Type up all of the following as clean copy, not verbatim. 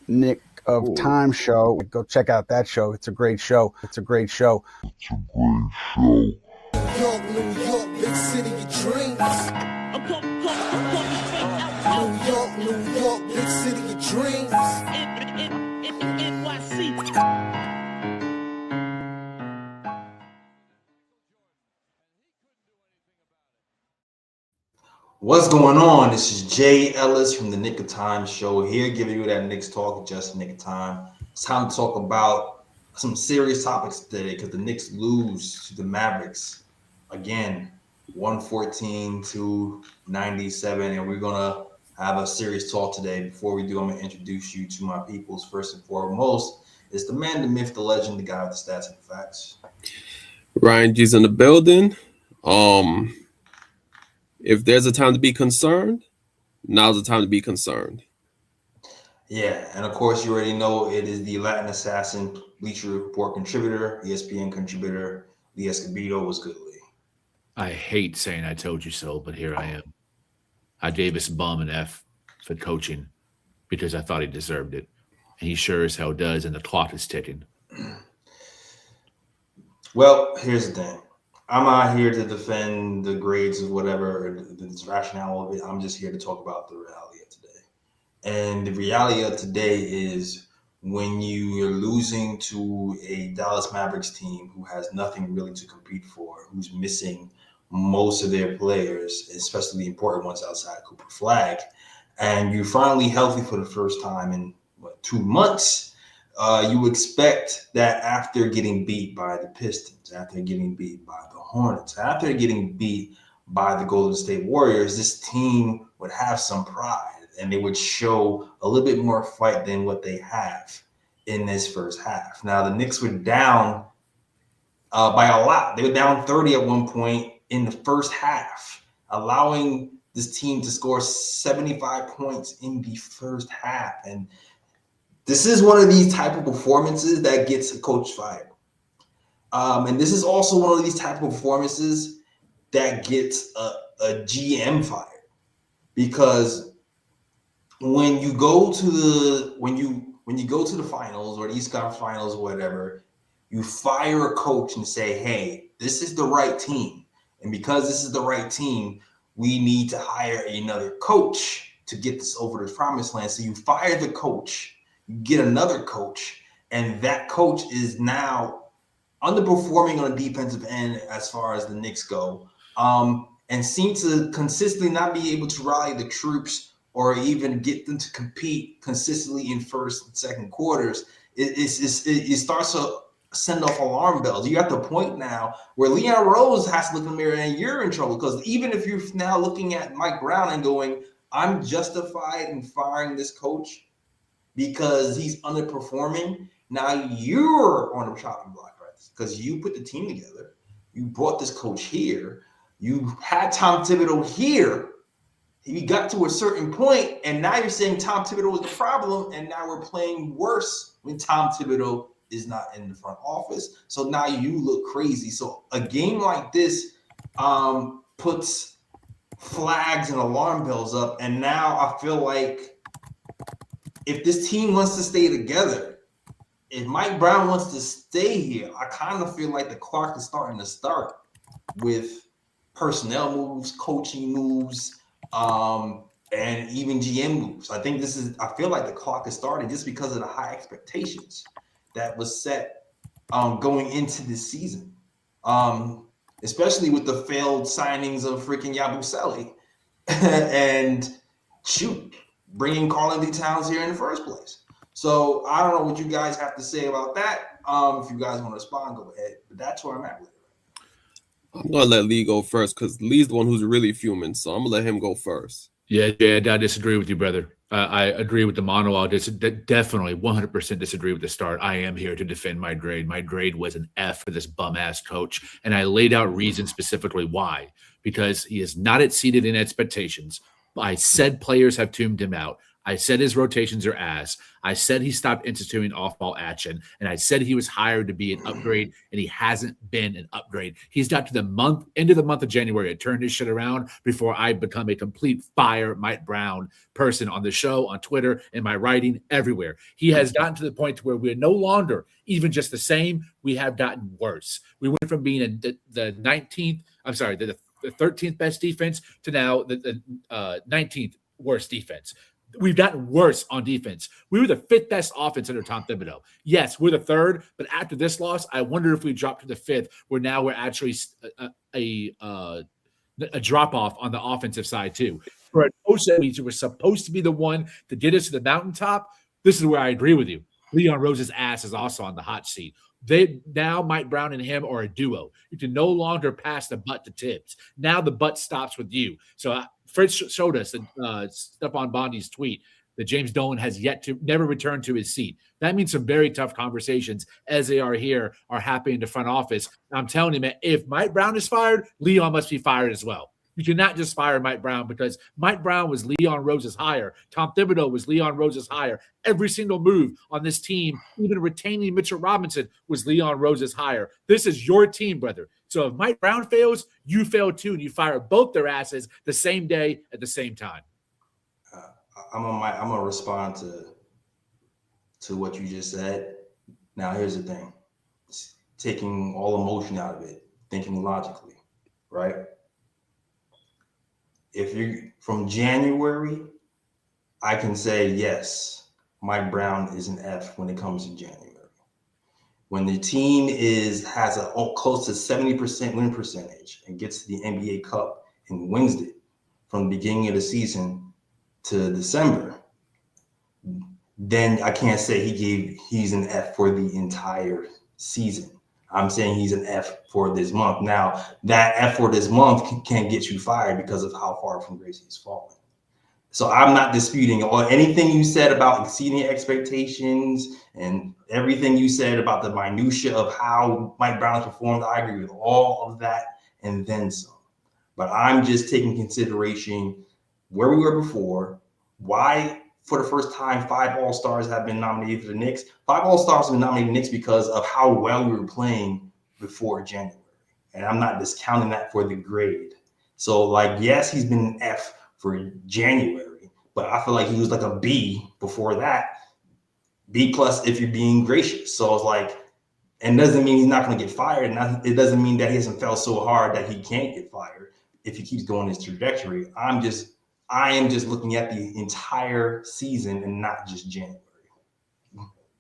Knick of Oh, Time Show. Go check out that show. It's a great show. It's a great show. York, New York, big city of dreams. New York, big city of dreams. What's going on? This is Jay Ellis from the Knick of Time Show here, giving you that Knicks talk just Knick of Time. It's time to talk about some serious topics today because the Knicks lose to the Mavericks again, 114 to 97, and we're gonna have a serious talk today. Before we do, I'm gonna introduce you to my peoples. First and foremost, it's the man, the myth, the legend, the guy with the stats and the facts. Ryan G's in the building. If there's a time to be concerned, now's the time to be concerned. Yeah, and of course, you already know it is the Latin assassin, Bleacher Report contributor, ESPN contributor, Lee Escobedo. Was good, Lee? I hate saying I told you so, but here I am. I gave this bum an F for coaching because I thought he deserved it. And he sure as hell does, and the clock is ticking. Well, here's the thing. I'm not here to defend the grades of whatever, or the rationale of it. I'm just here to talk about the reality of today. And the reality of today is when you're losing to a Dallas Mavericks team who has nothing really to compete for, who's missing most of their players, especially the important ones outside Cooper Flag, and you're finally healthy for the first time in 2 months, you expect that after getting beat by the Pistons, after getting beat by the Hornets, after getting beat by the Golden State Warriors, this team would have some pride and they would show a little bit more fight than what they have in this first half. Now, the Knicks were down by a lot. They were down 30 at one point in the first half, allowing this team to score 75 points in the first half. And this is one of these type of performances that gets a coach fired. And this is also one of these type of performances that gets a GM fired. Because when you go to the finals or the East Conference Finals or whatever, you fire a coach and say, hey, this is the right team. And because this is the right team, we need to hire another coach to get this over the promised land. So you fire the coach, you get another coach, and that coach is now underperforming on the defensive end as far as the Knicks go, and seem to consistently not be able to rally the troops or even get them to compete consistently in first and second quarters. It starts to send off alarm bells. You're at the point now where Leon Rose has to look in the mirror and you're in trouble, because even if you're now looking at Mike Brown and going, I'm justified in firing this coach because he's underperforming, now you're on the chopping block, right? Because you put the team together, you brought this coach here, you had Tom Thibodeau here, you got to a certain point, and now you're saying Tom Thibodeau was the problem, and now we're playing worse when Tom Thibodeau is not in the front office. So now you look crazy. So a game like this puts flags and alarm bells up, and now I feel like if this team wants to stay together, if Mike Brown wants to stay here, I kind of feel like the clock is starting to start with personnel moves, coaching moves, and even GM moves. I feel like the clock is starting just because of the high expectations that was set going into this season, especially with the failed signings of freaking Yabusele and bringing Karl-Anthony Towns here in the first place. So I don't know what you guys have to say about that. If you guys want to respond, go ahead. But that's where I'm at with it. I'm going to let Lee go first because Lee's the one who's really fuming, so I'm going to let him go first. Yeah, I disagree with you, brother. I agree with the monologue. Definitely 100% disagree with the start. I am here to defend my grade. My grade was an F for this bum-ass coach, and I laid out reasons specifically why. Because he is not exceeded in expectations. I said players have tuned him out. I said his rotations are ass. I said he stopped instituting off-ball action, and I said he was hired to be an upgrade, and he hasn't been an upgrade. He's got to the end of the month of January to turn this shit around before I become a complete fire Mike Brown person on the show, on Twitter, in my writing, everywhere. He has gotten to the point where we're no longer even just the same. We have gotten worse. We went from being the 19th, the 13th best defense to now the 19th worst defense. We've gotten worse on defense. We were the 5th best offense under Tom Thibodeau. Yes, we're the 3rd, but after this loss, I wonder if we dropped to the 5th, where now we're actually a drop-off on the offensive side too. For a coach that we were supposed to be the one to get us to the mountaintop, this is where I agree with you. Leon Rose's ass is also on the hot seat. Now Mike Brown and him are a duo. You can no longer pass the butt to Tibbs. Now the butt stops with you. So Fritz showed us in Stephon Bondi's tweet that James Dolan has never returned to his seat. That means some very tough conversations, as they are here, are happening in the front office. I'm telling you, man, if Mike Brown is fired, Leon must be fired as well. You cannot just fire Mike Brown, because Mike Brown was Leon Rose's hire. Tom Thibodeau was Leon Rose's hire. Every single move on this team, even retaining Mitchell Robinson, was Leon Rose's hire. This is your team, brother. So if Mike Brown fails, you fail too, and you fire both their asses the same day at the same time. I'm gonna respond to what you just said. Now, here's the thing: it's taking all emotion out of it, thinking logically, right? If you're from January, I can say yes, Mike Brown is an F when it comes to January. When the team has a close to 70% win percentage and gets to the NBA Cup and wins it from the beginning of the season to December, then I can't say he's an F for the entire season. I'm saying he's an F for this month. Now, that F for this month can get you fired because of how far from grace he's fallen. So I'm not disputing or anything you said about exceeding expectations and everything you said about the minutia of how Mike Brown performed. I agree with all of that and then some. But I'm just taking consideration where we were before, why for the first time 5 All-Stars have been nominated for the Knicks. 5 All-Stars have been nominated for the Knicks because of how well we were playing before January. And I'm not discounting that for the grade. So, like, yes, he's been an F for January, but I feel like he was like a B before that. B+ if you're being gracious. So it's like, and doesn't mean he's not going to get fired. And it doesn't mean that he hasn't fell so hard that he can't get fired if he keeps going his trajectory. I am just looking at the entire season and not just January.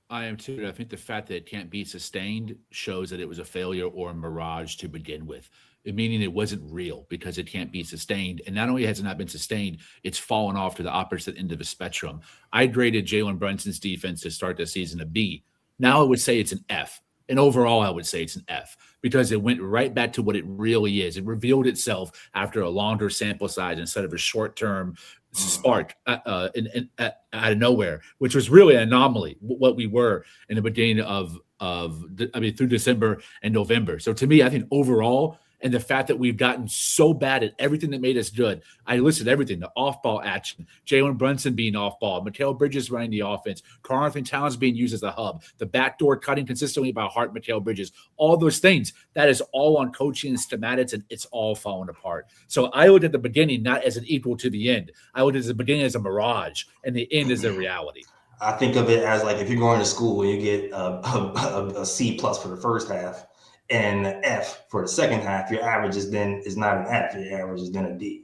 I am too. I think the fact that it can't be sustained shows that it was a failure or a mirage to begin with, meaning it wasn't real because it can't be sustained. And not only has it not been sustained, it's fallen off to the opposite end of the spectrum. I graded Jalen Brunson's defense to start the season a B. Now I would say it's an F. And overall, I would say it's an F because it went right back to what it really is. It revealed itself after a longer sample size instead of a short-term spark out of nowhere, which was really an anomaly, what we were in the beginning through December and November. So to me, I think overall, and the fact that we've gotten so bad at everything that made us good. I listed everything, the off-ball action, Jalen Brunson being off-ball, Mikal Bridges running the offense, Karl-Anthony Towns being used as a hub, the backdoor cutting consistently by Hart, Mikal Bridges, all those things. That is all on coaching and schematics, and it's all falling apart. So I looked at the beginning not as an equal to the end. I looked at the beginning as a mirage, and the end is a reality. I think of it as like if you're going to school and you get a C+ for the first half, and an F for the second half, your average is not an F. Your average is then a D.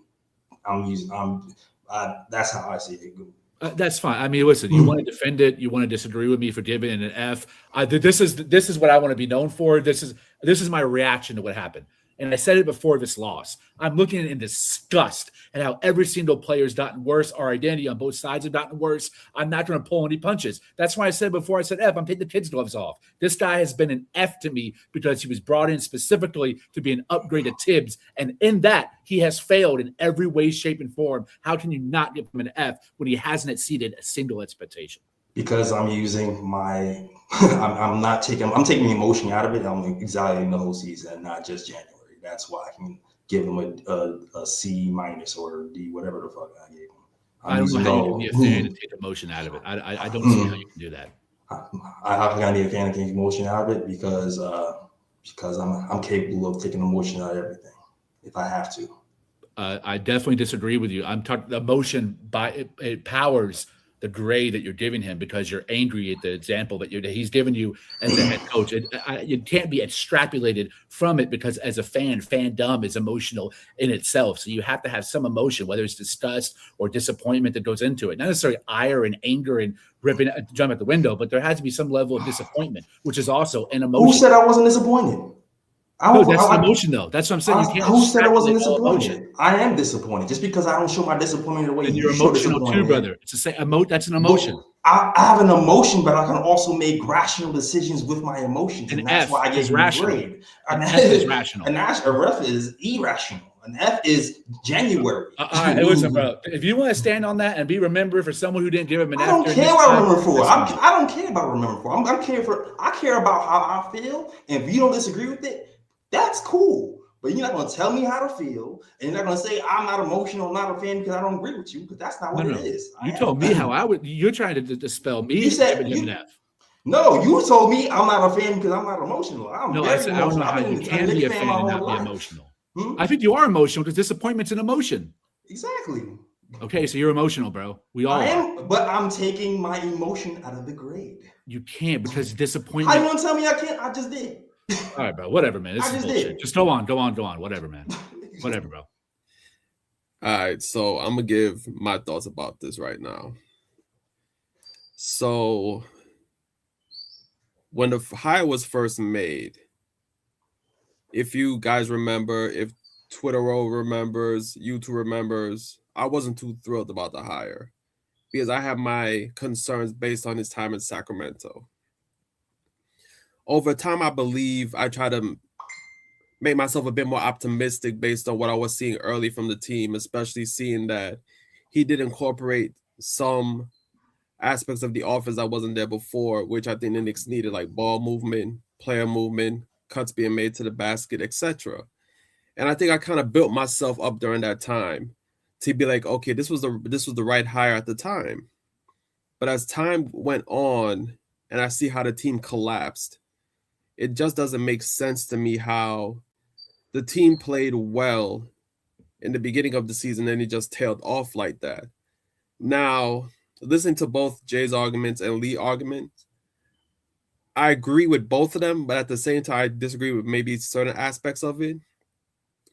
That's how I see it. That's fine. I mean, listen, you want to defend it. You want to disagree with me for giving it an F. This is what I want to be known for. This is my reaction to what happened. And I said it before this loss. I'm looking in disgust at how every single player has gotten worse. Our identity on both sides have gotten worse. I'm not going to pull any punches. That's why I said before I said F, I'm taking the kids' gloves off. This guy has been an F to me because he was brought in specifically to be an upgrade to Tibbs. And in that, he has failed in every way, shape, and form. How can you not give him an F when he hasn't exceeded a single expectation? Because I'm using I'm taking the emotion out of it. I'm evaluating the whole season, not just January. That's why I can give him a C- or a D, whatever the fuck I gave him. I don't know how you can be a fan and take emotion out of it. I don't see how you can do that. How can I be a fan and take emotion out of it? Because I'm capable of taking emotion out of everything if I have to. I definitely disagree with you. I'm talking emotion it powers the grade that you're giving him because you're angry at the example that he's given you as a head coach. You can't be extrapolated from it because as a fandom is emotional in itself. So you have to have some emotion, whether it's disgust or disappointment that goes into it. Not necessarily ire and anger and jump at the window, but there has to be some level of disappointment, which is also an emotion. Who said I wasn't disappointed? No, that's an emotion, though. That's what I'm saying. Who said I wasn't disappointed? I am disappointed. Just because I don't show my disappointment the way you're emotional too, brother. It's the same. That's an emotion. I have an emotion, but I can also make rational decisions with my emotions, and that's why I get rational. Grade. An F is rational. A F is irrational. An F is January. All right, hey, listen, bro. If you want to stand on that and be remembered for someone who didn't give him an F, I don't care what I remember for. I don't care about remember for. I care about how I feel, and if you don't disagree with it, that's cool, but you're not going to tell me how to feel, and you're not going to say I'm not emotional, not a fan because I don't agree with you, because that's not what it is. You told me how I would. You're trying to dispel me. You said no. You told me I'm not a fan because I'm not emotional. I don't know how you can be a fan and not be emotional. I think you are emotional because disappointment's an emotion. Exactly. Okay, so you're emotional, bro. We all are. But I'm taking my emotion out of the grade. You can't because disappointment. How you gonna tell me I can't? I just did. All right, bro. Whatever, man. This is bullshit. Just go on. Whatever, man. Whatever, bro. All right, so I'm gonna give my thoughts about this right now. So, when the hire was first made, if you guys remember, if Twitter remembers, YouTube remembers, I wasn't too thrilled about the hire because I have my concerns based on his time in Sacramento. Over time, I believe I try to make myself a bit more optimistic based on what I was seeing early from the team, especially seeing that he did incorporate some aspects of the offense that wasn't there before, which I think the Knicks needed, like ball movement, player movement, cuts being made to the basket, etc. And I think I kind of built myself up during that time to be like, okay, this was the right hire at the time. But as time went on and I see how the team collapsed, it just doesn't make sense to me how the team played well in the beginning of the season and it just tailed off like that. Now, listening to both Jay's arguments and Lee's arguments, I agree with both of them, but at the same time, I disagree with maybe certain aspects of it.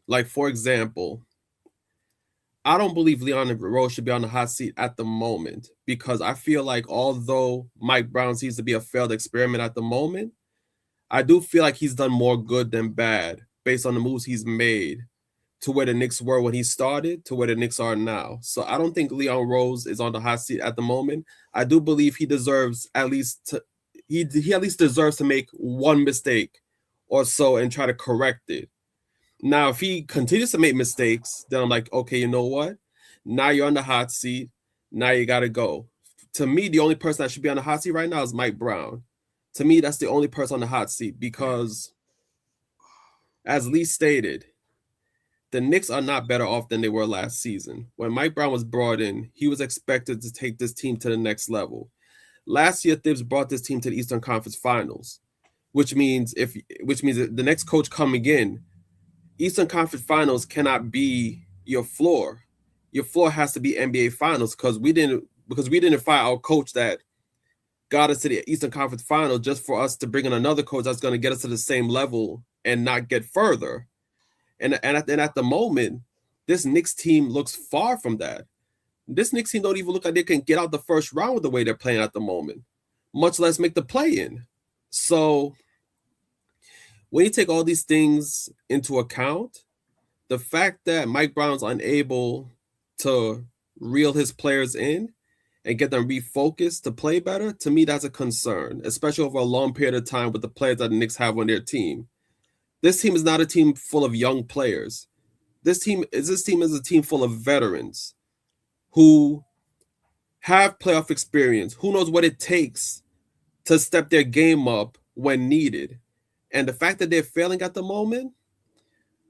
Like, for example, I don't believe Leon Rose should be on the hot seat at the moment because I feel like although Mike Brown seems to be a failed experiment at the moment, I do feel like he's done more good than bad based on the moves he's made to where the Knicks were when he started to where the Knicks are now. So I don't think Leon Rose is on the hot seat at the moment. I do believe he deserves at least he at least deserves to make one mistake or so and try to correct it. Now, if he continues to make mistakes, then I'm like, okay, you know what? Now you're on the hot seat. Now you got to go. To me, the only person that should be on the hot seat right now is Mike Brown. To me, that's the only person on the hot seat because, as Lee stated, the Knicks are not better off than they were last season. When Mike Brown was brought in, he was expected to take this team to the next level. Last year, Thibs brought this team to the Eastern Conference Finals, which means that the next coach coming in, Eastern Conference Finals cannot be your floor. Your floor has to be NBA Finals because we didn't fire our coach that got us to the Eastern Conference Finals just for us to bring in another coach that's going to get us to the same level and not get further. And at the moment, this Knicks team looks far from that. This Knicks team don't even look like they can get out the first round with the way they're playing at the moment, much less make the play-in. So when you take all these things into account, the fact that Mike Brown's unable to reel his players in and get them refocused to play better, to me, that's a concern, especially over a long period of time with the players that the Knicks have on their team. This team is not a team full of young players. This team is a team full of veterans who have playoff experience, who knows what it takes to step their game up when needed. And the fact that they're failing at the moment,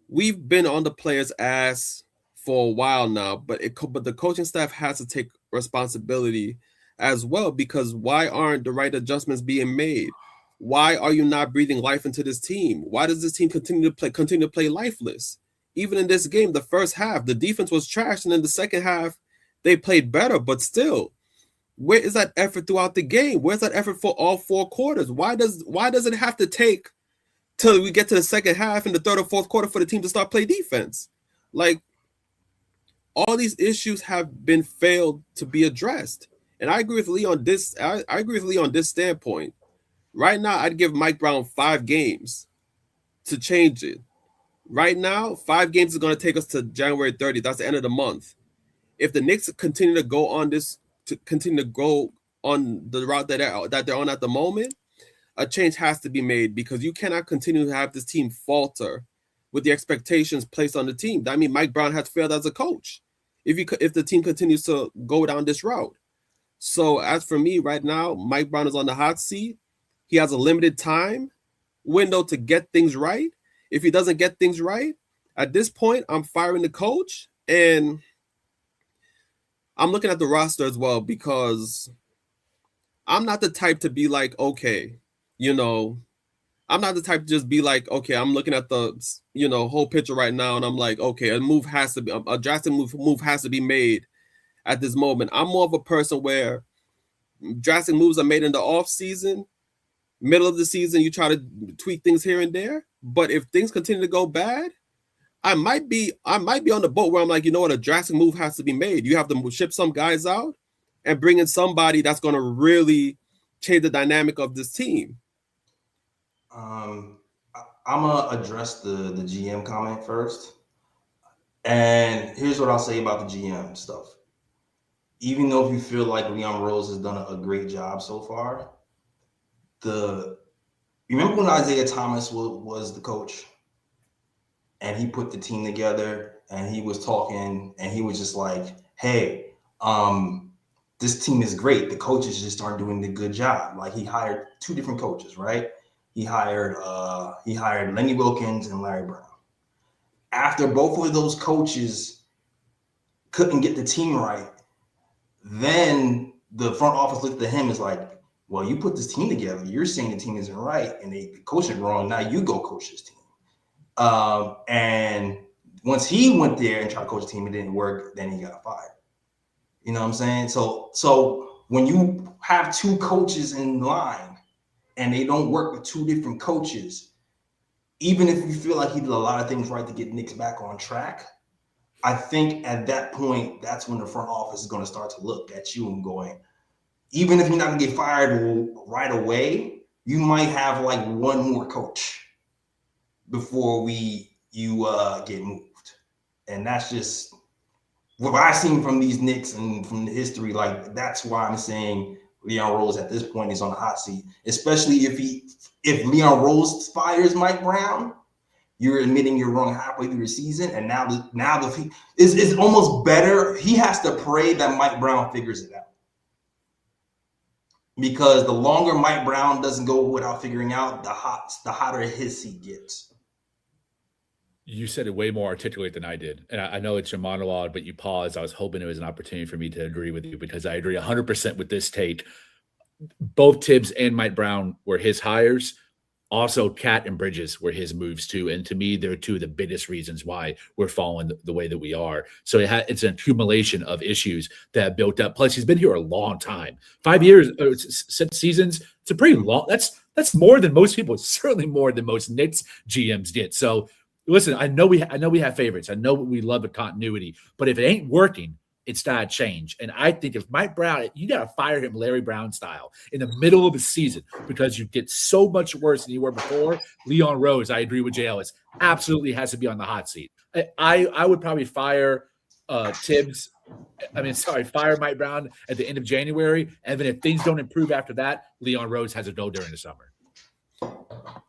we've been on the players' ass for a while now, but the coaching staff has to take responsibility as well, because why aren't the right adjustments being made? Why are you not breathing life into this team? Why does this team continue to play lifeless? Even in this game, the first half, the defense was trashed, and in the second half, they played better. But still, where is that effort throughout the game? Where's that effort for all 4 quarters? Why does it have to take till we get to the second half in the third or fourth quarter for the team to start play defense? Like, all these issues have been failed to be addressed. And I agree with Lee on this. I agree with Lee on this standpoint. Right now, I'd give Mike Brown 5 games to change it. Right now, 5 games is going to take us to January 30th. That's the end of the month. If the Knicks continue to go on the route that they're on at the moment, a change has to be made, because you cannot continue to have this team falter with the expectations placed on the team. I mean, Mike Brown has failed as a coach if the team continues to go down this route. So as for me right now, Mike Brown is on the hot seat. He has a limited time window to get things right. If he doesn't get things right, at this point, I'm firing the coach, and I'm looking at the roster as well, because I'm not the type to be like, okay, I'm not the type to just be like, okay, I'm looking at the, whole picture right now, and I'm like, okay, a drastic move has to be made at this moment. I'm more of a person where drastic moves are made in the off season. Middle of the season, you try to tweak things here and there. But if things continue to go bad, I might be on the boat where I'm like, you know what, a drastic move has to be made. You have to ship some guys out and bring in somebody that's going to really change the dynamic of this team. I'm gonna address the GM comment first. And here's what I'll say about the GM stuff. Even though if you feel like Leon Rose has done a great job so far, remember when Isaiah Thomas was the coach and he put the team together and he was talking and he was just like, hey, this team is great. The coaches just aren't doing the good job. Like, he hired 2 different coaches, right? He hired Lenny Wilkins and Larry Brown. After both of those coaches couldn't get the team right, then the front office looked at him as like, well, you put this team together. You're saying the team isn't right, and the coach is wrong. Now you go coach this team. And once he went there and tried to coach the team, it didn't work. Then he got fired. You know what I'm saying? So when you have 2 coaches in line and they don't work with 2 different coaches, even if you feel like he did a lot of things right to get Knicks back on track, I think at that point, that's when the front office is going to start to look at you and going, even if you're not going to get fired right away, you might have like 1 more coach before you get moved. And that's just what I've seen from these Knicks and from the history. Like, that's why I'm saying Leon Rose at this point is on the hot seat, especially if Leon Rose fires Mike Brown. You're admitting you're wrong halfway through the season, and now it's almost better. He has to pray that Mike Brown figures it out, because the longer Mike Brown doesn't go without figuring out, the hotter his seat gets. You said it way more articulate than I did. And I know it's your monologue, but you paused. I was hoping it was an opportunity for me to agree with you, because I agree 100% with this take. Both Tibbs and Mike Brown were his hires. Also, Cat and Bridges were his moves too. And to me, they're 2 of the biggest reasons why we're falling the way that we are. So it's an accumulation of issues that have built up. Plus, he's been here a long time. 5 years, 6 seasons. It's a pretty long. That's more than most people. It's certainly more than most Knicks GMs get. So listen, I know we have favorites. I know we love the continuity. But if it ain't working, it's got to change. And I think if Mike Brown, you got to fire him Larry Brown style in the middle of the season, because you get so much worse than you were before. Leon Rose, I agree with Jay Ellis, absolutely has to be on the hot seat. I would probably fire fire Mike Brown at the end of January. And then if things don't improve after that, Leon Rose has a go during the summer.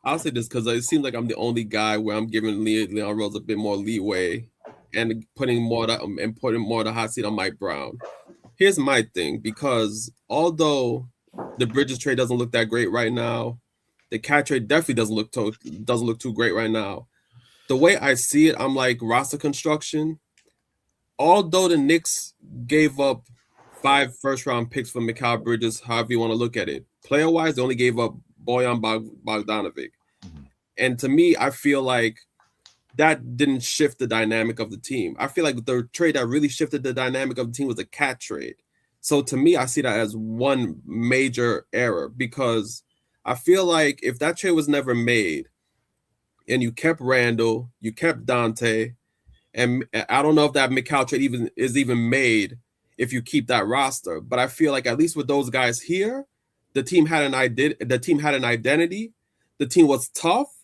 I'll say this because it seems like I'm the only guy where I'm giving Leon Rose a bit more leeway and putting more of the hot seat on Mike Brown. Here's my thing, because although the Bridges trade doesn't look that great right now, the Cat trade definitely doesn't look too great right now. The way I see it, I'm like roster construction. although the Knicks gave up 5 first-round picks for Mikal Bridges, however you want to look at it, player-wise, they only gave up Bojan Bogdanovic. Mhm. And to me, I feel like that didn't shift the dynamic of the team. I feel like the trade that really shifted the dynamic of the team was a cat trade. So to me, I see that as one major error, because I feel like if that trade was never made and you kept Randall, you kept Dante, and I don't know if that Mikal trade is even made if you keep that roster, but I feel like at least with those guys here, the team had an identity. The team was tough.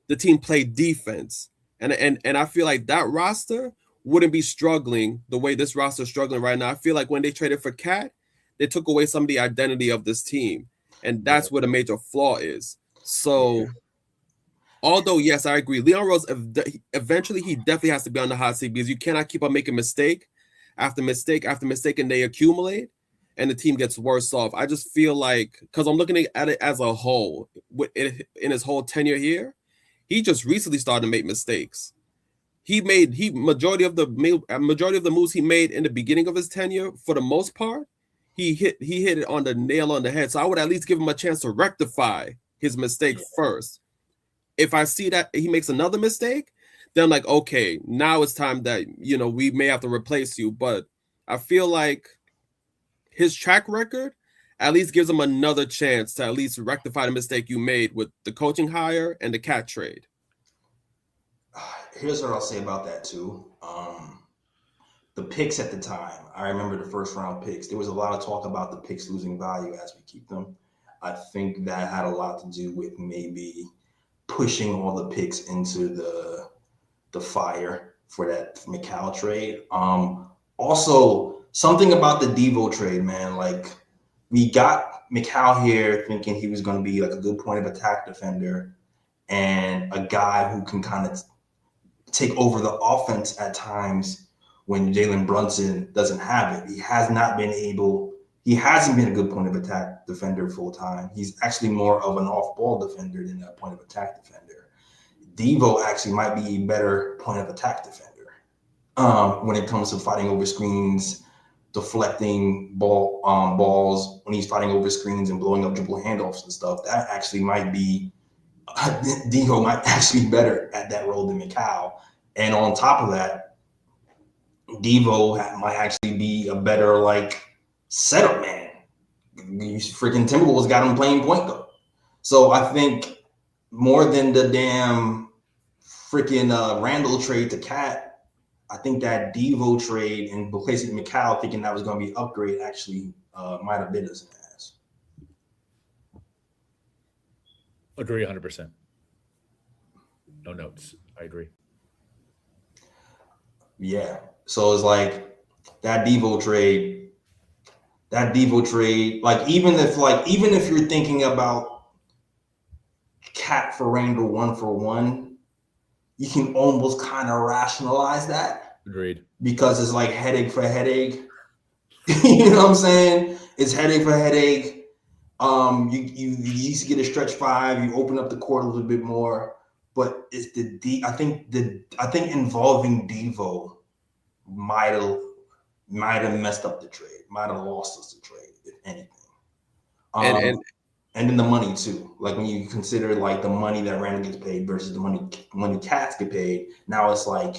The team played defense, and I feel like that roster wouldn't be struggling the way this roster is struggling right now. I feel like when they traded for Cat, they took away some of the identity of this team, and that's where the major flaw is. So. Yeah. Although, yes, I agree. Leon Rose, eventually he definitely has to be on the hot seat, because you cannot keep on making mistake after mistake after mistake, and they accumulate and the team gets worse off. I just feel like, because I'm looking at it as a whole, in his whole tenure here, he just recently started to make mistakes. Majority of the moves he made in the beginning of his tenure, for the most part, he hit it on the nail on the head. So I would at least give him a chance to rectify his mistake first. If I see that he makes another mistake, then I'm like, okay, now it's time that, we may have to replace you. But I feel like his track record at least gives him another chance to at least rectify the mistake you made with the coaching hire and the Cat trade. Here's what I'll say about that too. The picks at the time, I remember the first round picks. There was a lot of talk about the picks losing value as we keep them. I think that had a lot to do with maybe pushing all the picks into the fire for that Mikal trade. Also, something about the Devo trade, man. Like, we got Mikal here thinking he was going to be like a good point of attack defender and a guy who can kind of take over the offense at times when Jalen Brunson doesn't have it. He hasn't been a good point of attack defender full time. He's actually more of an off-ball defender than a point of attack defender. Devo actually might be a better point of attack defender when it comes to fighting over screens, deflecting balls when he's fighting over screens and blowing up dribble handoffs and stuff. That actually might be Devo might actually be better at that role than Mikal. And on top of that, Devo might actually be a better setup man. These freaking Timberwolves got him playing point guard. So I think more than the damn freaking Randall trade to Cat, I think that Devo trade and replacing Mikal, thinking that was going to be an upgrade, actually might have bit us in the ass. Agree 100%. No notes. I agree. Yeah. So it's like that Devo trade, even if you're thinking about Cat for Randall 1-for-1, you can almost kind of rationalize that. Agreed. Because it's like headache for headache. You know what I'm saying? It's headache for headache. You used to get a stretch 5, you open up the court a little bit more, but it's I think involving Devo might have messed up the trade, might have lost us the trade, if anything. And then the money too. Like, when you consider the money that Randall gets paid versus the money Cats get paid, now it's like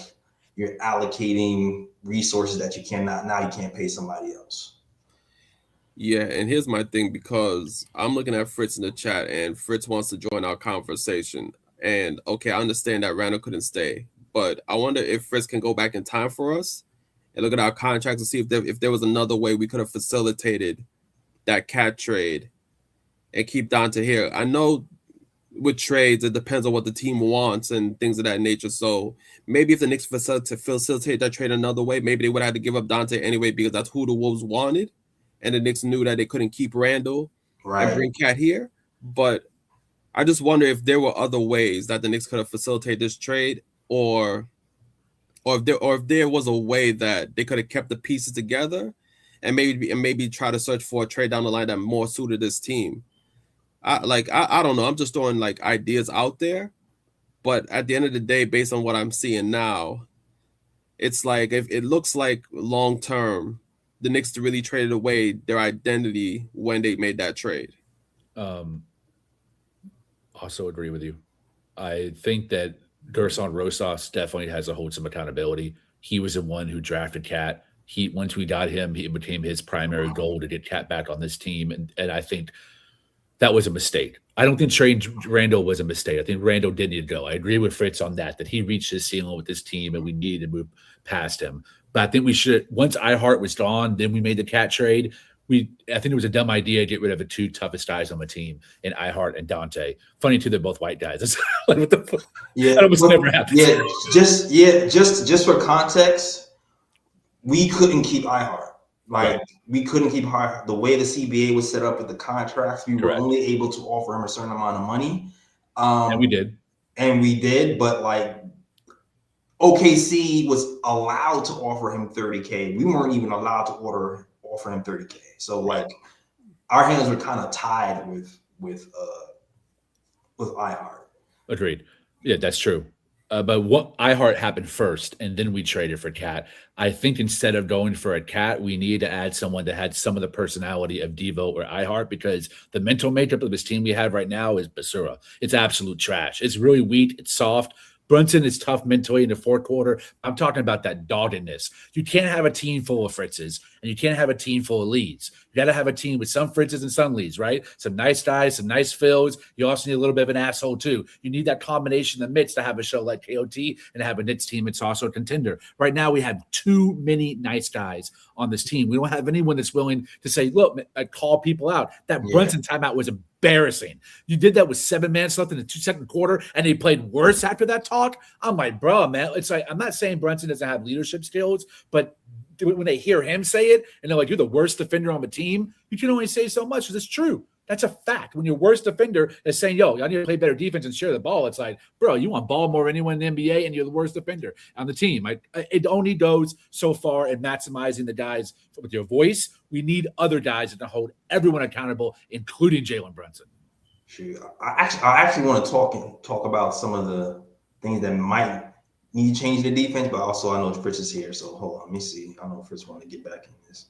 you're allocating resources that you can't pay somebody else. Yeah, and here's my thing, because I'm looking at Fritz in the chat, and Fritz wants to join our conversation. And okay, I understand that Randall couldn't stay, but I wonder if Fritz can go back in time for us and look at our contracts and see if there was another way we could have facilitated that Cat trade and keep Dante here. I know with trades, it depends on what the team wants and things of that nature. So maybe if the Knicks facilitate that trade another way, maybe they would have to give up Dante anyway, because that's who the Wolves wanted. And the Knicks knew that they couldn't keep Randall and bring Cat here. But I just wonder if there were other ways that the Knicks could have facilitated this trade, or if there was a way that they could have kept the pieces together and maybe try to search for a trade down the line that more suited this team. I don't know. I'm just throwing ideas out there, but at the end of the day, based on what I'm seeing now, it's like if it looks like long term, the Knicks really traded away their identity when they made that trade. Also agree with you. I think that Gerson Rosas definitely has to hold some accountability. He was the one who drafted Cat. Once we got him, it became his primary goal to get Cat back on this team, and I think that was a mistake. I don't think trading Randall was a mistake. I think Randall did need to go. I agree with Fritz on that he reached his ceiling with this team and we needed to move past him. But I think we should, once iHeart was gone, then we made the Cat trade. I think it was a dumb idea to get rid of the two toughest guys on the team in iHeart and Dante. Funny too, they're both white guys. It's like, what the fuck? Yeah, that almost never happens. Just for context, we couldn't keep iHeart. We couldn't keep iHeart. The way the CBA was set up with the contracts, we were only able to offer him a certain amount of money. And we did. But like OKC was allowed to offer him $30K. We weren't even allowed to offer him $30K. So like our hands were kind of tied with iHeart. Agreed. Yeah, that's true. But what iHeart happened first, and then we traded for Cat. I think instead of going for a Cat, we needed to add someone that had some of the personality of Devo or iHeart, because the mental makeup of this team we have right now is basura. It's absolute trash. It's really weak. It's soft. Brunson is tough mentally in the fourth quarter. I'm talking about that doggedness. You can't have a team full of Fritzes, and you can't have a team full of Lees. You got to have a team with some Fritzes and some Lees, right? Some nice guys, some nice fills. You also need a little bit of an asshole, too. You need that combination in the midst to have a show like KOT and have a Knicks team that's also a contender. Right now, we have too many nice guys on this team. We don't have anyone that's willing to say, look, I call people out. That Brunson timeout was embarrassing. You did that with 7 minutes left in the second quarter, and they played worse after that talk. I'm like, bro, man, it's like, I'm not saying Brunson doesn't have leadership skills, but when they hear him say it and they're like, you're the worst defender on the team, you can only say so much because it's true. That's a fact. When your worst defender is saying, yo, I need to play better defense and share the ball, it's like, bro, you want ball more than anyone in the NBA, and you're the worst defender on the team. It only goes so far in maximizing the guys with your voice. We need other guys to hold everyone accountable, including Jalen Brunson. Shoot, I actually want to talk about some of the things that might need to change the defense, but also I know Fritz is here, so hold on, let me see. I know Fritz want to get back in this.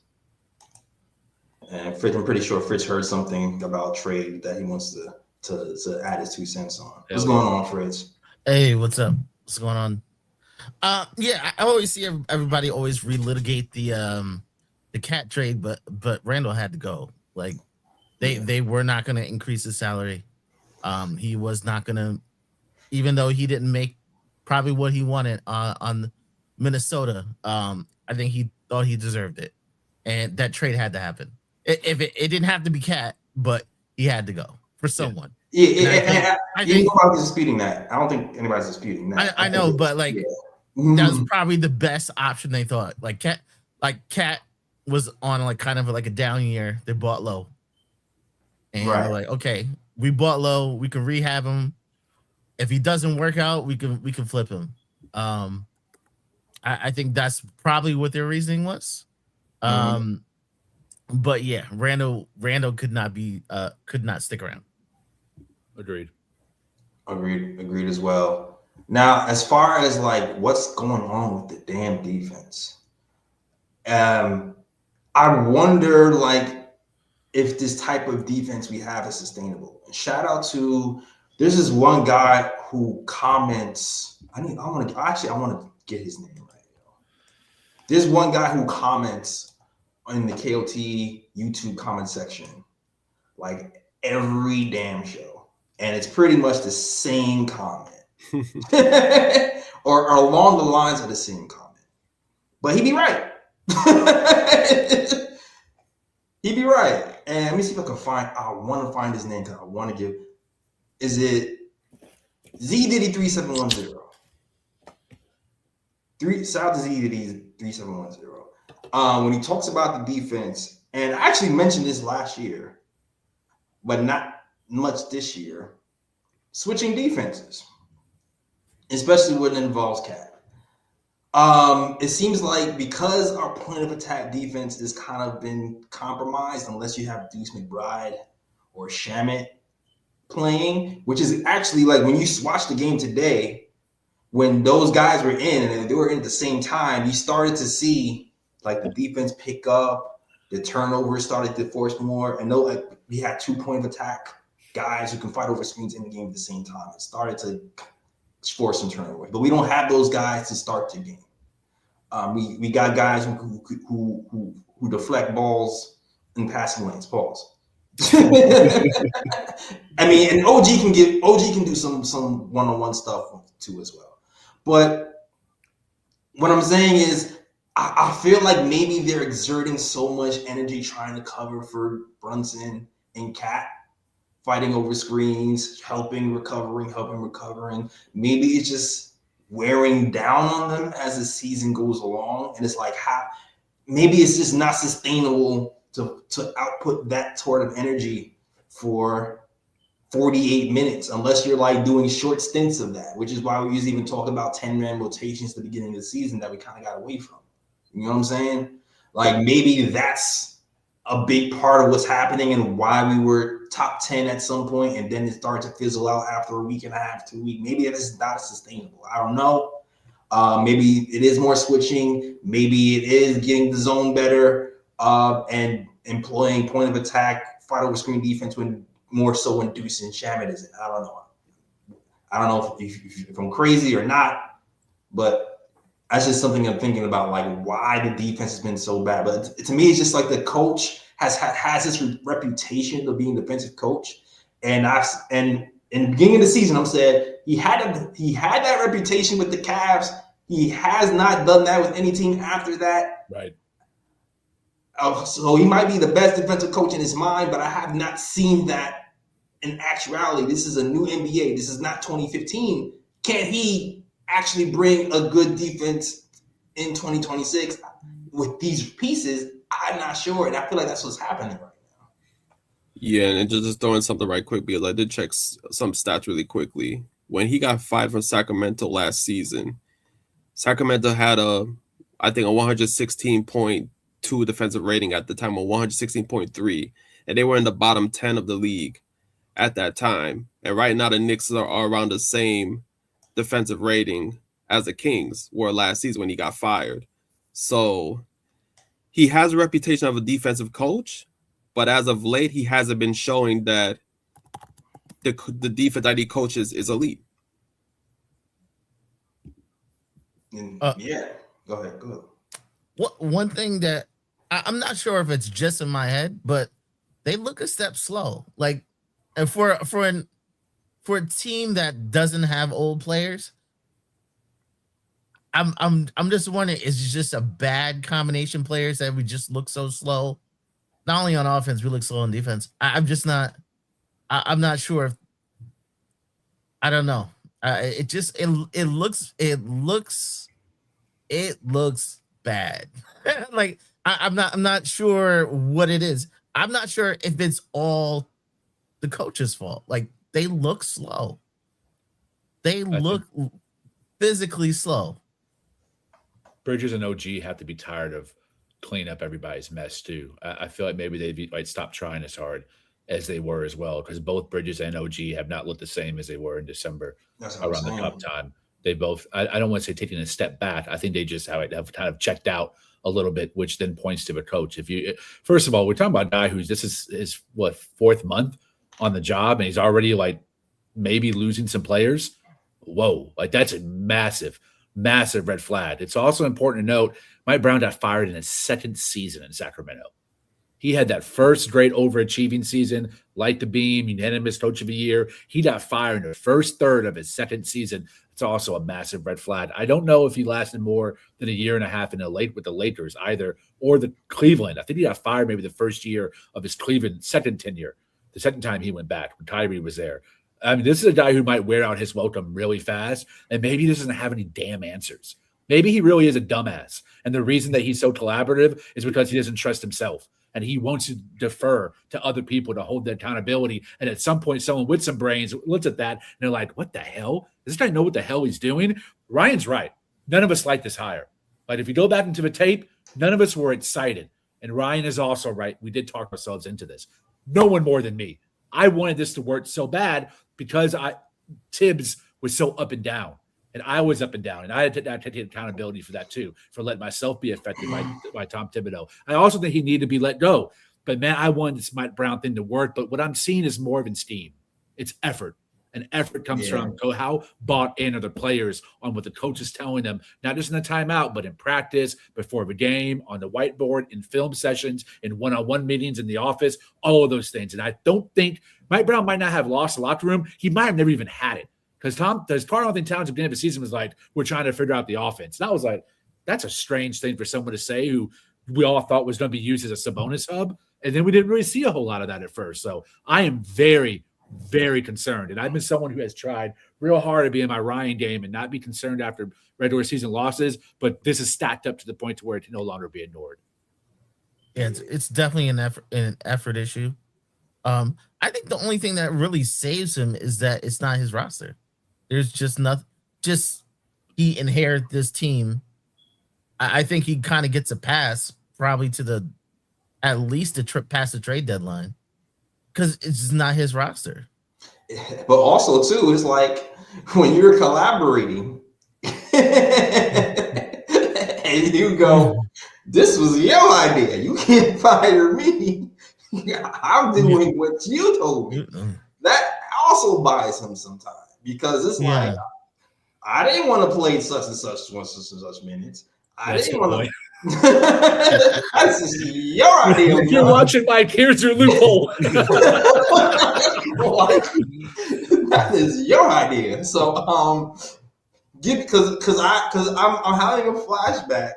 And Fritz, I'm pretty sure Fritz heard something about trade that he wants to add his 2 cents on. What's going on, Fritz? Hey, what's up? What's going on? I always see everybody always relitigate the Cat trade, but Randall had to go. Like they were not going to increase his salary. He was not going to, even though he didn't make probably what he wanted on Minnesota. I think he thought he deserved it, and that trade had to happen. It didn't have to be Cat, but he had to go for someone. I think nobody's disputing that. I don't think anybody's disputing that. I know, but like that was probably the best option they thought. Like Cat was on like kind of like a down year. They bought low, and they're like, okay, we bought low. We can rehab him. If he doesn't work out, we can flip him. I think that's probably what their reasoning was. But yeah, Randall could not stick around. Agreed as well. Now, as far as like what's going on with the damn defense, I wonder like if this type of defense we have is sustainable. And shout out to, there's this one guy who comments. I want to get his name right. There's one guy who comments in the KOT YouTube comment section like every damn show, and it's pretty much the same comment or along the lines of the same comment, but he'd be right. He'd be right. And let me see if I want to find his name, because I want to give, is it Z Diddy 3710? Shout out to Z Diddy 3710. When he talks about the defense, and I actually mentioned this last year, but not much this year, switching defenses, especially when it involves Cat. It seems like because our point of attack defense has kind of been compromised, unless you have Deuce McBride or Shamet playing, which is actually like when you watch the game today, when those guys were in and they were in at the same time, you started to see like the defense pick up, the turnovers started to force more, and like we had 2-point attack guys who can fight over screens in the game at the same time. It started to force some turnovers, but we don't have those guys to start the game. We got guys who deflect balls in passing lanes. Pause. I mean, and OG can do some one-on-one stuff too as well. But what I'm saying is, I feel like maybe they're exerting so much energy trying to cover for Brunson and Cat, fighting over screens, helping recovering. Maybe it's just wearing down on them as the season goes along, and it's like maybe it's just not sustainable to output that sort of energy for 48 minutes, unless you're like doing short stints of that, which is why we usually even talk about 10-man rotations at the beginning of the season that we kind of got away from. You know what I'm saying? Like maybe that's a big part of what's happening and why we were top 10 at some point, and then it started to fizzle out after a week and a half, 2 weeks. Maybe it is not sustainable. I don't know. Maybe it is more switching. Maybe it is getting the zone better and employing point of attack, fight over screen defense when more so when Deuce and Shamet is in. I don't know. I don't know if I'm crazy or not, but that's just something I'm thinking about, like why the defense has been so bad. But to me, it's just like the coach has this reputation of being a defensive coach, and in the beginning of the season, I'm saying he had that reputation with the Cavs. He has not done that with any team after that. Right. So he might be the best defensive coach in his mind, but I have not seen that in actuality. This is a new NBA. This is not 2015. Can he actually bring a good defense in 2026 with these pieces? I'm not sure, and I feel like that's what's happening right now. Yeah, and just throwing something right quick, because I did check some stats really quickly. When he got fired from Sacramento last season, Sacramento had a 116.2 defensive rating at the time, or 116.3, and they were in the bottom 10 of the league at that time. And right now the Knicks are around the same defensive rating as the Kings were last season when he got fired. So he has a reputation of a defensive coach, but as of late, he hasn't been showing that the defense that he coaches is elite. Yeah, go ahead. One thing that I'm not sure if it's just in my head, but they look a step slow. Like, and for a team that doesn't have old players, I'm just wondering, is it just a bad combination players that we just look so slow? Not only on offense, we look slow on defense. I'm just not. I'm not sure if. I don't know. It looks bad. Like I'm not sure what it is. I'm not sure if it's all the coach's fault. Like they look slow. They look physically slow. Bridges and OG have to be tired of cleaning up everybody's mess too. I feel like maybe they might stop trying as hard as they were as well, because both Bridges and OG have not looked the same as they were in December around the cup time. They both, I don't want to say taking a step back. I think they just have kind of checked out a little bit, which then points to the coach. First of all, we're talking about a guy this is his fourth month on the job, and he's already like maybe losing some players. Whoa, like that's a massive red flag. It's also important to note Mike Brown got fired in his second season in Sacramento. He had that first great overachieving season, light the beam, unanimous coach of the year. He got fired in the first third of his second season. It's also a massive red flag. I don't know if he lasted more than a year and a half with the Lakers either, or the Cleveland. I think he got fired maybe the first year of his Cleveland second tenure, the second time he went back when Kyrie was there. I mean, this is a guy who might wear out his welcome really fast, and maybe he doesn't have any damn answers. Maybe he really is a dumbass, and the reason that he's so collaborative is because he doesn't trust himself, and he wants to defer to other people to hold the accountability. And at some point, someone with some brains looks at that, and they're like, what the hell? Does this guy know what the hell he's doing? Ryan's right. None of us like this hire. But if you go back into the tape, none of us were excited. And Ryan is also right. We did talk ourselves into this. No one more than me. I wanted this to work so bad because Tibbs was so up and down. And I was up and down, and I had to take accountability for that too, for letting myself be affected by Tom Thibodeau. I also think he needed to be let go. But man, I wanted this Mike Brown thing to work. But what I'm seeing is more of steam. It's effort. And effort comes from how bought in are the players on what the coach is telling them, not just in the timeout, but in practice, before the game, on the whiteboard, in film sessions, in one-on-one meetings in the office, all of those things. And I don't think Mike Brown might not have lost the locker room. He might have never even had it. Because part of the Towns at the beginning of the season was like, we're trying to figure out the offense. And I was like, that's a strange thing for someone to say who we all thought was going to be used as a Sabonis hub. And then we didn't really see a whole lot of that at first. So I am very, very concerned. And I've been someone who has tried real hard to be in my Ryan game and not be concerned after regular season losses. But this is stacked up to the point to where it can no longer be ignored. Yeah, it's definitely an effort issue. I think the only thing that really saves him is that it's not his roster. There's just nothing. Just he inherited this team. I think he kind of gets a pass, probably to at least a trip past the trade deadline, because it's just not his roster. But also too, it's like when you're collaborating and you go, "This was your idea. You can't fire me. I'm doing what you told me." That also buys him some time. Because it's like, I didn't want to play such and such minutes. I didn't want to. That's just your idea. If you're watching, Mike, here's your loophole. That is your idea. So, because I'm having a flashback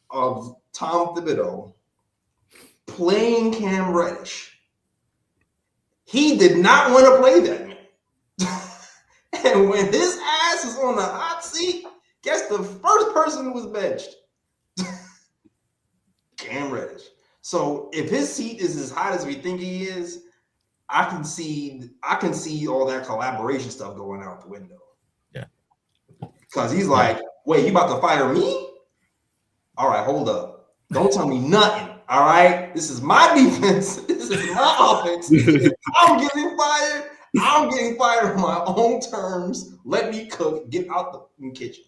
of Tom Thibodeau playing Cam Reddish. He did not want to play that man. And when his ass is on the hot seat, guess the first person who was benched? Cam Reddish. So if his seat is as hot as we think he is, I can see all that collaboration stuff going out the window. Yeah. Because he's like, wait, you about to fire me? All right, hold up. Don't tell me nothing. All right. This is my defense. This is my offense. I'm getting fired. I'm getting fired on my own terms. Let me cook. Get out the kitchen.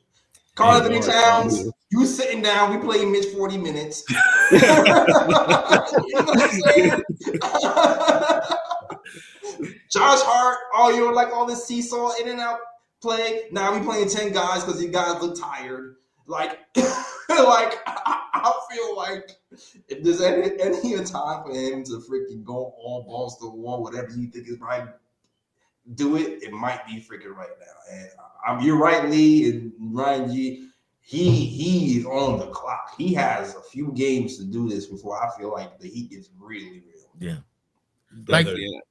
Karl-Anthony Towns, you sitting down. We played Mitch 40 minutes. You know what I'm saying? Josh Hart, you're like all this seesaw in and out play. Now we playing 10 guys because you guys look tired. Like, I feel like if there's any time for him to freaking go all balls to the wall, whatever you think is right, do it. It might be freaking right now. And you're right, Lee and Ryan G. He's on the clock. He has a few games to do this before I feel like the heat gets really real. Yeah.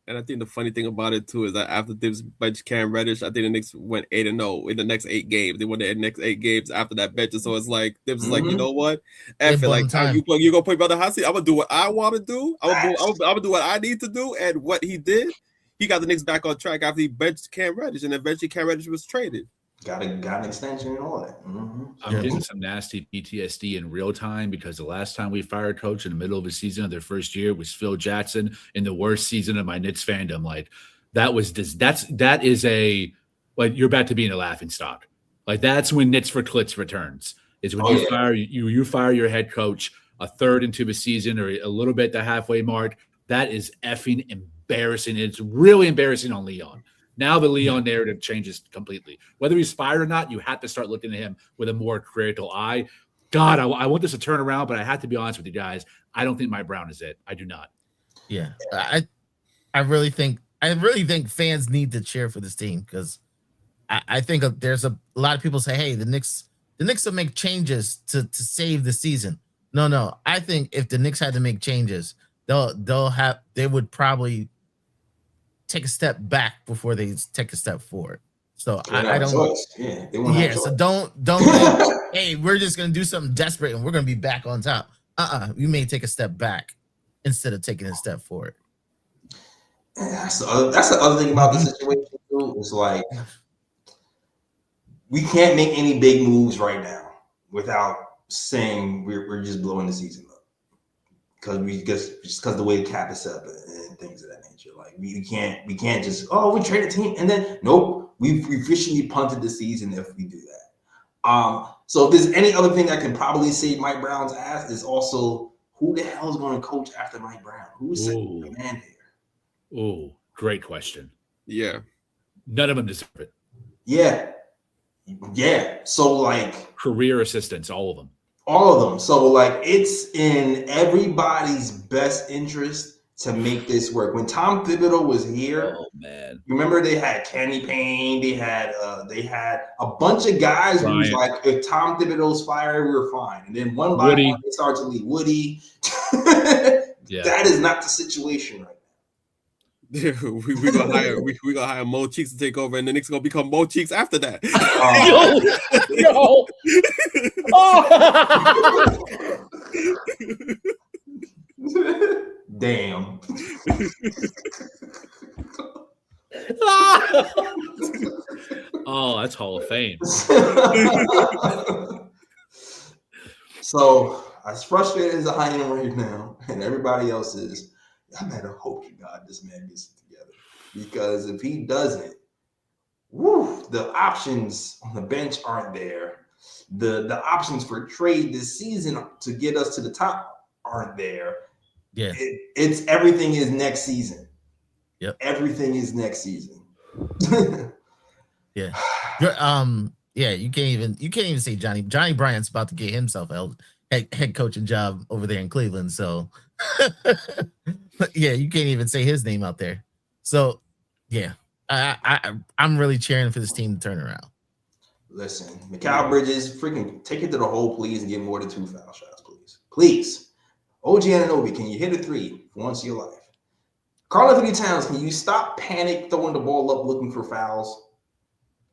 And I think the funny thing about it too is that after this bench Cam Reddish, I think the Knicks went 8-0 in the next 8 games. They won the next 8 games after that bench. So it's like Thibs is like, you know what? F it, like you gonna put me on the hot seat. I'm gonna do what I want to do. I'm gonna do what I need to do. And what he did, he got the Knicks back on track after he benched Cam Reddish, and eventually Cam Reddish was traded. Got an extension and all that. Mm-hmm. I'm getting some nasty PTSD in real time because the last time we fired a coach in the middle of a season of their first year was Phil Jackson in the worst season of my Knicks fandom. Like that is a like you're about to be in a laughing stock. Like that's when Knicks for Klitz returns. Is when you fire your head coach a third into the season or a little bit the halfway mark. That is effing embarrassing. It's really embarrassing on Leon. Now the Leon narrative changes completely. Whether he's fired or not, you have to start looking at him with a more critical eye. God, I want this to turn around, but I have to be honest with you guys. I don't think Mike Brown is it. I do not. Yeah, I really think fans need to cheer for this team because I think there's a lot of people say, hey, the Knicks will make changes to save the season. No. I think if the Knicks had to make changes, they would probably take a step back before they take a step forward. So I don't. So don't think, hey, we're just gonna do something desperate and we're gonna be back on top. You may take a step back instead of taking a step forward. That's the other thing about the situation too. It's like we can't make any big moves right now without saying we're just blowing the season up because the way the cap is set up and things of that nature. Like we can't just we trade a team and then nope, We've officially punted the season if we do that. So if there's any other thing that can probably save Mike Brown's ass is also who the hell is going to coach after Mike Brown? Who's second in command here? Oh, great question. Yeah. None of them deserve it. Yeah. Yeah. So like career assistants, all of them. All of them. So like it's in everybody's best interest to make this work. When Tom Thibodeau was here, oh man, remember they had Kenny Payne, they had a bunch of guys who was like, if Tom Thibodeau's fired, we're fine. And then one by one they start to leave. Woody. Yeah. That is not the situation right now. Yeah, we gonna hire Mo Cheeks to take over, and the Knicks gonna become Mo Cheeks after that. Yo. Damn. Oh, that's Hall of Fame. So, as frustrated as I am right now, and everybody else is, I better hope to God this man gets it together. Because if he doesn't, the options on the bench aren't there. The options for trade this season to get us to the top aren't there. Yeah. It's everything is next season. Yep. Everything is next season. Yeah. Yeah, you can't even say Johnny Bryant's about to get himself a head coaching job over there in Cleveland. So yeah, you can't even say his name out there. So yeah, I'm really cheering for this team to turn around. Listen, Mikal Bridges, freaking take it to the hole, please, and get more than 2 foul shots, please. Please. OG Anunoby, can you hit a 3 for once in your life? Karl-Anthony Towns, can you stop panic throwing the ball up looking for fouls?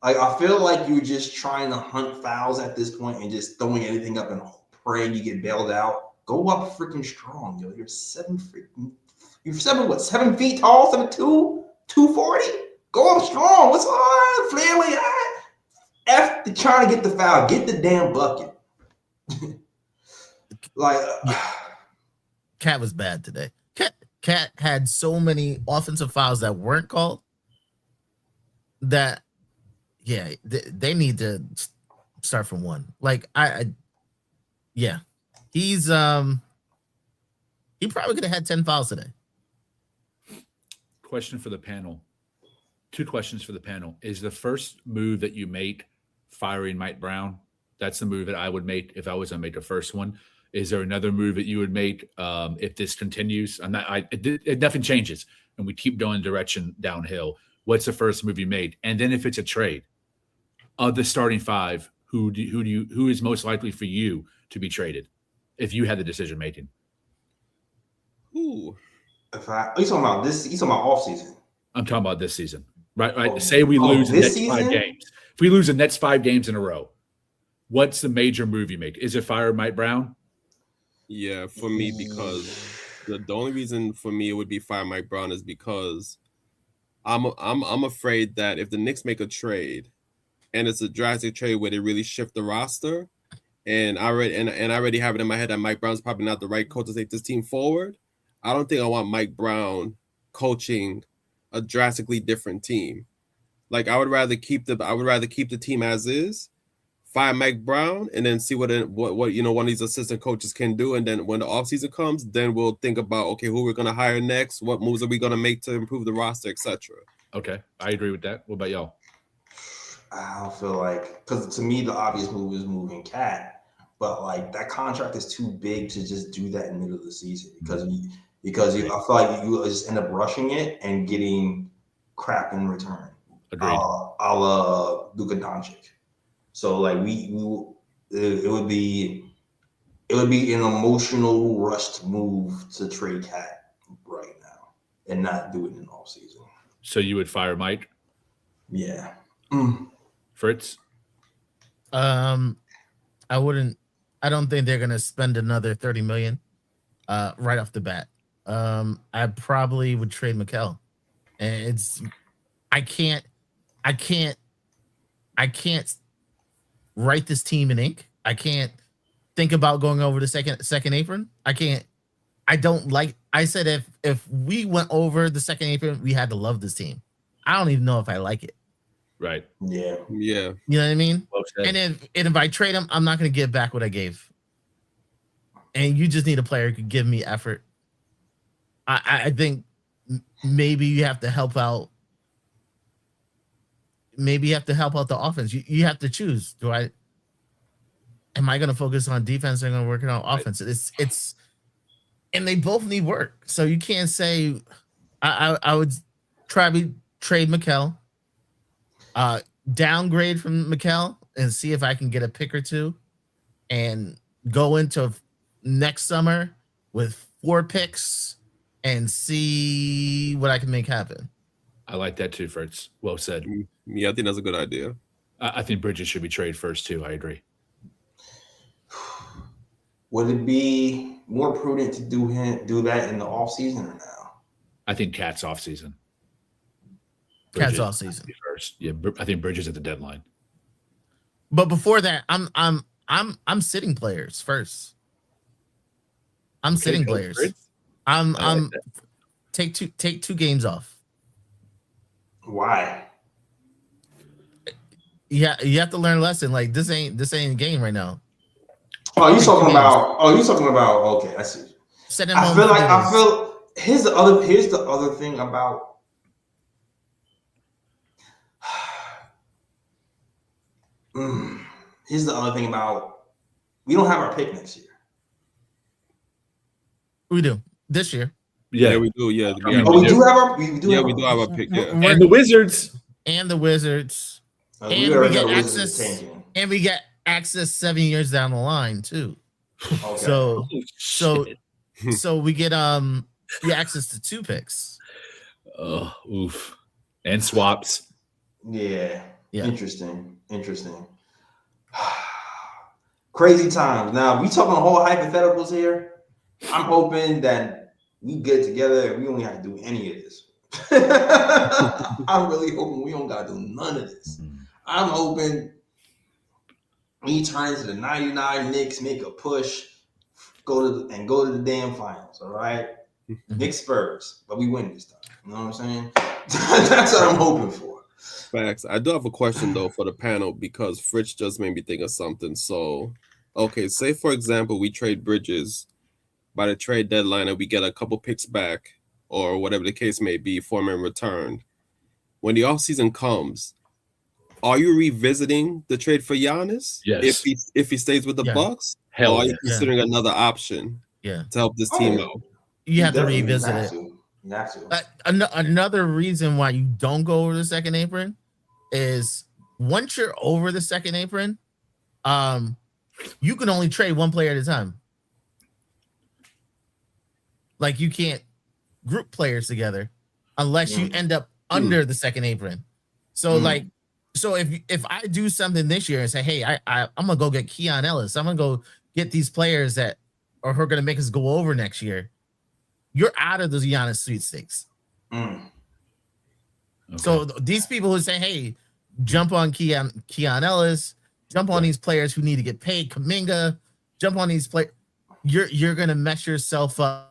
Like, I feel like you're just trying to hunt fouls at this point and just throwing anything up and praying you get bailed out. Go up freaking strong, yo. You're 7 feet tall, 7'2", 240? Go up strong. What's on? Flailing. F the trying to get the foul. Get the damn bucket. Cat was bad today. Cat had so many offensive fouls that weren't called that, yeah, they need to start from one. Like, yeah, he probably could have had 10 fouls today. Question for the panel. 2 questions for the panel. Is the first move that you make firing Mike Brown? That's the move that I would make if I was going to make the first one. Is there another move that you would make if this continues? If nothing changes and we keep going direction downhill, what's the first move you made? And then if it's a trade of the starting 5, who is most likely for you to be traded if you had the decision making? Ooh. Are you talking about this? You talking about off season? I'm talking about this season. Right. Say we lose the next 5 games. If we lose the next 5 games in a row, what's the major move you make? Is it fire Mike Brown? Yeah, for me, because the only reason for me it would be fire Mike Brown is because I'm afraid that if the Knicks make a trade and it's a drastic trade where they really shift the roster, and I already have it in my head that Mike Brown's probably not the right coach to take this team forward. I don't think I want Mike Brown coaching a drastically different team. Like, I would rather keep the team as is, fire Mike Brown, and then see what one of these assistant coaches can do. And then when the offseason comes, then we'll think about, okay, who we're gonna hire next, what moves are we gonna make to improve the roster, etc. Okay, I agree with that. What about y'all? I don't feel like, because to me the obvious move is moving Cat, but like that contract is too big to just do that in the middle of the season because I feel like you just end up rushing it and getting crap in return. Agreed. A la Luka Doncic. So like it would be an emotional rushed move to trade Cat right now and not do it in off season. So you would fire Mike? Yeah. Fritz? I wouldn't. I don't think they're gonna spend another $30 million right off the bat. I probably would trade Mikal. And I can't write this team in ink. I can't think about going over the second apron. I don't like. I said if we went over the second apron, we had to love this team. I don't even know if I like it. Right. Yeah. Yeah. You know what I mean? Well said. And if I trade him, I'm not going to give back what I gave. And you just need a player who can give me effort. I think maybe you have to help out. Maybe you have to help out the offense. You have to choose. Am I going to focus on defense or am I going to work on offense? It's, and they both need work. So you can't say, I would trade Mikal, downgrade from Mikal and see if I can get a pick or two and go into next summer with 4 picks and see what I can make happen. I like that too, Fritz. Well said. Yeah, I think that's a good idea. I think Bridges should be traded first too. I agree. Would it be more prudent to do that in the offseason or now? I think Cat's off season. Cat's off season first. Yeah, I think Bridges at the deadline. But before that, I'm sitting players first. I'm sitting players. Fritz. I'm take 2 games off. Why? Yeah, you have to learn a lesson. Like this ain't a game right now. Oh, you talking about? Okay, I see. I feel. Here's the other thing about. Here's the other thing about. We don't have our pick next year. We do this year. Yeah, we do. Yeah, we do have our. We do have a pick. Yeah, and the Wizards. And the Wizards. And we get access. And we get access 7 years down the line too. Okay. So we get access to 2 picks. Oh, oof. And swaps. Yeah. Interesting. Crazy times. Now we talking whole hypotheticals here. I'm hoping that we get together and we don't have to do any of this. I'm really hoping we don't gotta do none of this. I'm hoping we turn into the 99 Knicks, make a push, go to the damn finals, all right? Knicks Spurs, but we win this time. You know what I'm saying? That's what I'm hoping for. Facts. I do have a question though for the panel because Fritz just made me think of something. So, okay, say for example we trade Bridges by the trade deadline and we get a couple picks back or whatever the case may be for him in return. When the offseason comes, are you revisiting the trade for Giannis? Yes. If he stays with the Bucks? Hell, or are you considering another option? Yeah. To help this team out. You have to revisit it. You have to. Another reason why you don't go over the second apron is once you're over the second apron, you can only trade one player at a time. Like you can't group players together unless you end up under the second apron. So so if I do something this year and say, hey, I'm gonna go get Keon Ellis, I'm gonna go get these players that are gonna make us go over next year, you're out of those Giannis sweepstakes. Okay. So these people who say, hey, jump on Keon Ellis, jump on these players who need to get paid, Kuminga, jump on these players, you're gonna mess yourself up.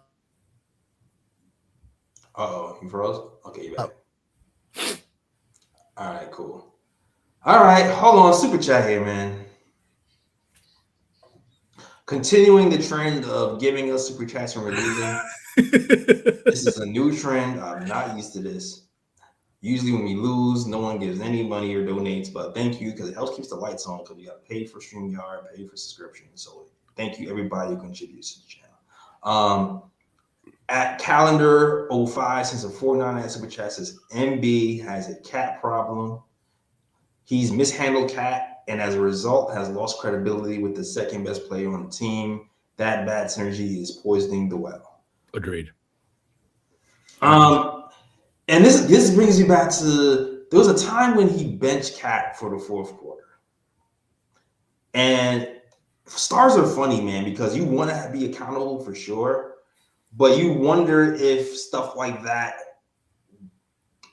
You froze? Okay, you back. All right, cool. All right, hold on. Super chat here, man. Continuing the trend of giving us super chats and releasing. This is a new trend. I'm not used to this. Usually when we lose, no one gives any money or donates, but thank you because it helps keep the lights on because we got paid for StreamYard, paid for subscription. So thank you everybody who contributes to the channel. At calendar 05, since the 49 super chat says MB has a cat problem. He's mishandled Cat and as a result has lost credibility with the second best player on the team. That bad synergy is poisoning the well. Agreed. And this brings me back to there was a time when he benched Cat for the 4th quarter. And stars are funny, man, because you want to be accountable for sure, but you wonder if stuff like that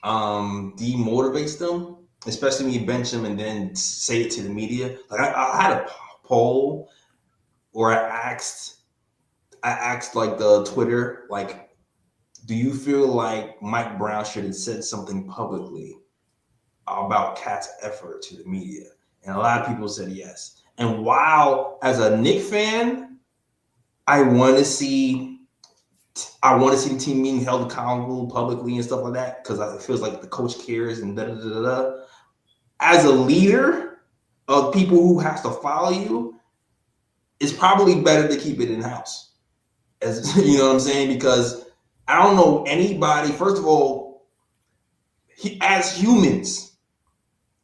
demotivates them. Especially when you bench him and then say it to the media. Like I had a poll, or I asked like the Twitter, like, do you feel like Mike Brown should have said something publicly about Cat's effort to the media? And a lot of people said yes. And while as a Knicks fan, I want to see the team being held accountable publicly and stuff like that, because it feels like the coach cares and da da da da da. As a leader of people who has to follow you, it's probably better to keep it in house. As you know what I'm saying? Because I don't know anybody. First of all, as humans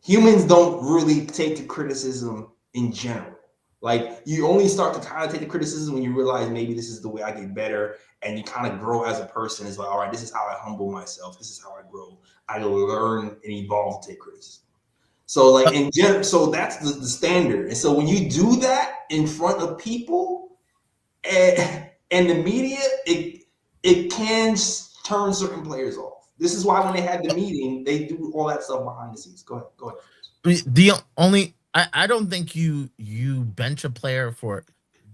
don't really take the criticism in general. Like, you only start to kind of take the criticism when you realize maybe this is the way I get better, and you kind of grow as a person. It's like, all right, this is how I humble myself. This is how I grow. I learn and evolve to take criticism. So, like, in general, so that's the standard. And so when you do that in front of people and the media, it can turn certain players off. This is why when they had the meeting, they do all that stuff behind the scenes. Go ahead. I don't think you bench a player for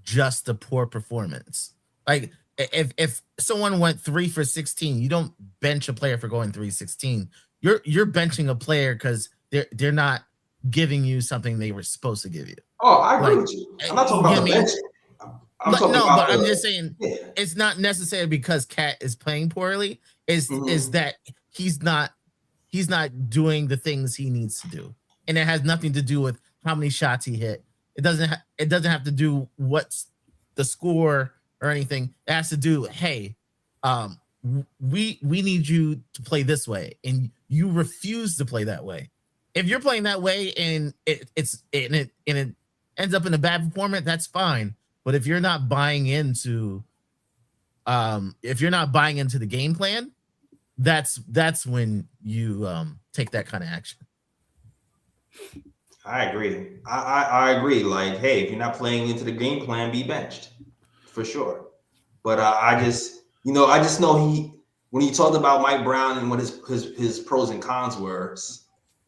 just a poor performance. Like, if someone went 3 for 16, you don't bench a player for going 3-16. You're benching a player because they're not giving you something they were supposed to give you. Oh, I agree with you. I'm not talking about the bench. I'm just saying it's not necessarily because Cat is playing poorly. Is that he's not doing the things he needs to do, and it has nothing to do with how many shots he hit. It doesn't have to do what's the score or anything. It has to do, hey, we need you to play this way, and you refuse to play that way. If you're playing that way and it ends up in a bad performance, that's fine. But if you're not buying into the game plan, that's when you take that kind of action. I agree. I agree. Like, hey, if you're not playing into the game plan, be benched for sure. But I just know when he talked about Mike Brown and what his pros and cons were,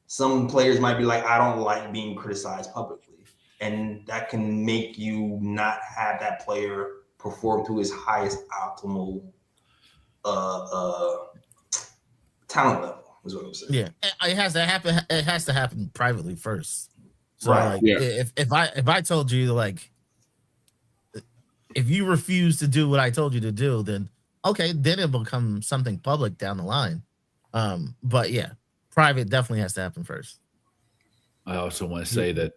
some players might be like, I don't like being criticized publicly, and that can make you not have that player perform to his highest optimal talent level. Is what I'm saying. Yeah, it has to happen. It has to happen privately first. So, right. Like, if I told you, like, if you refuse to do what I told you to do, then okay, then it will become something public down the line. But yeah, private definitely has to happen first. I also want to say that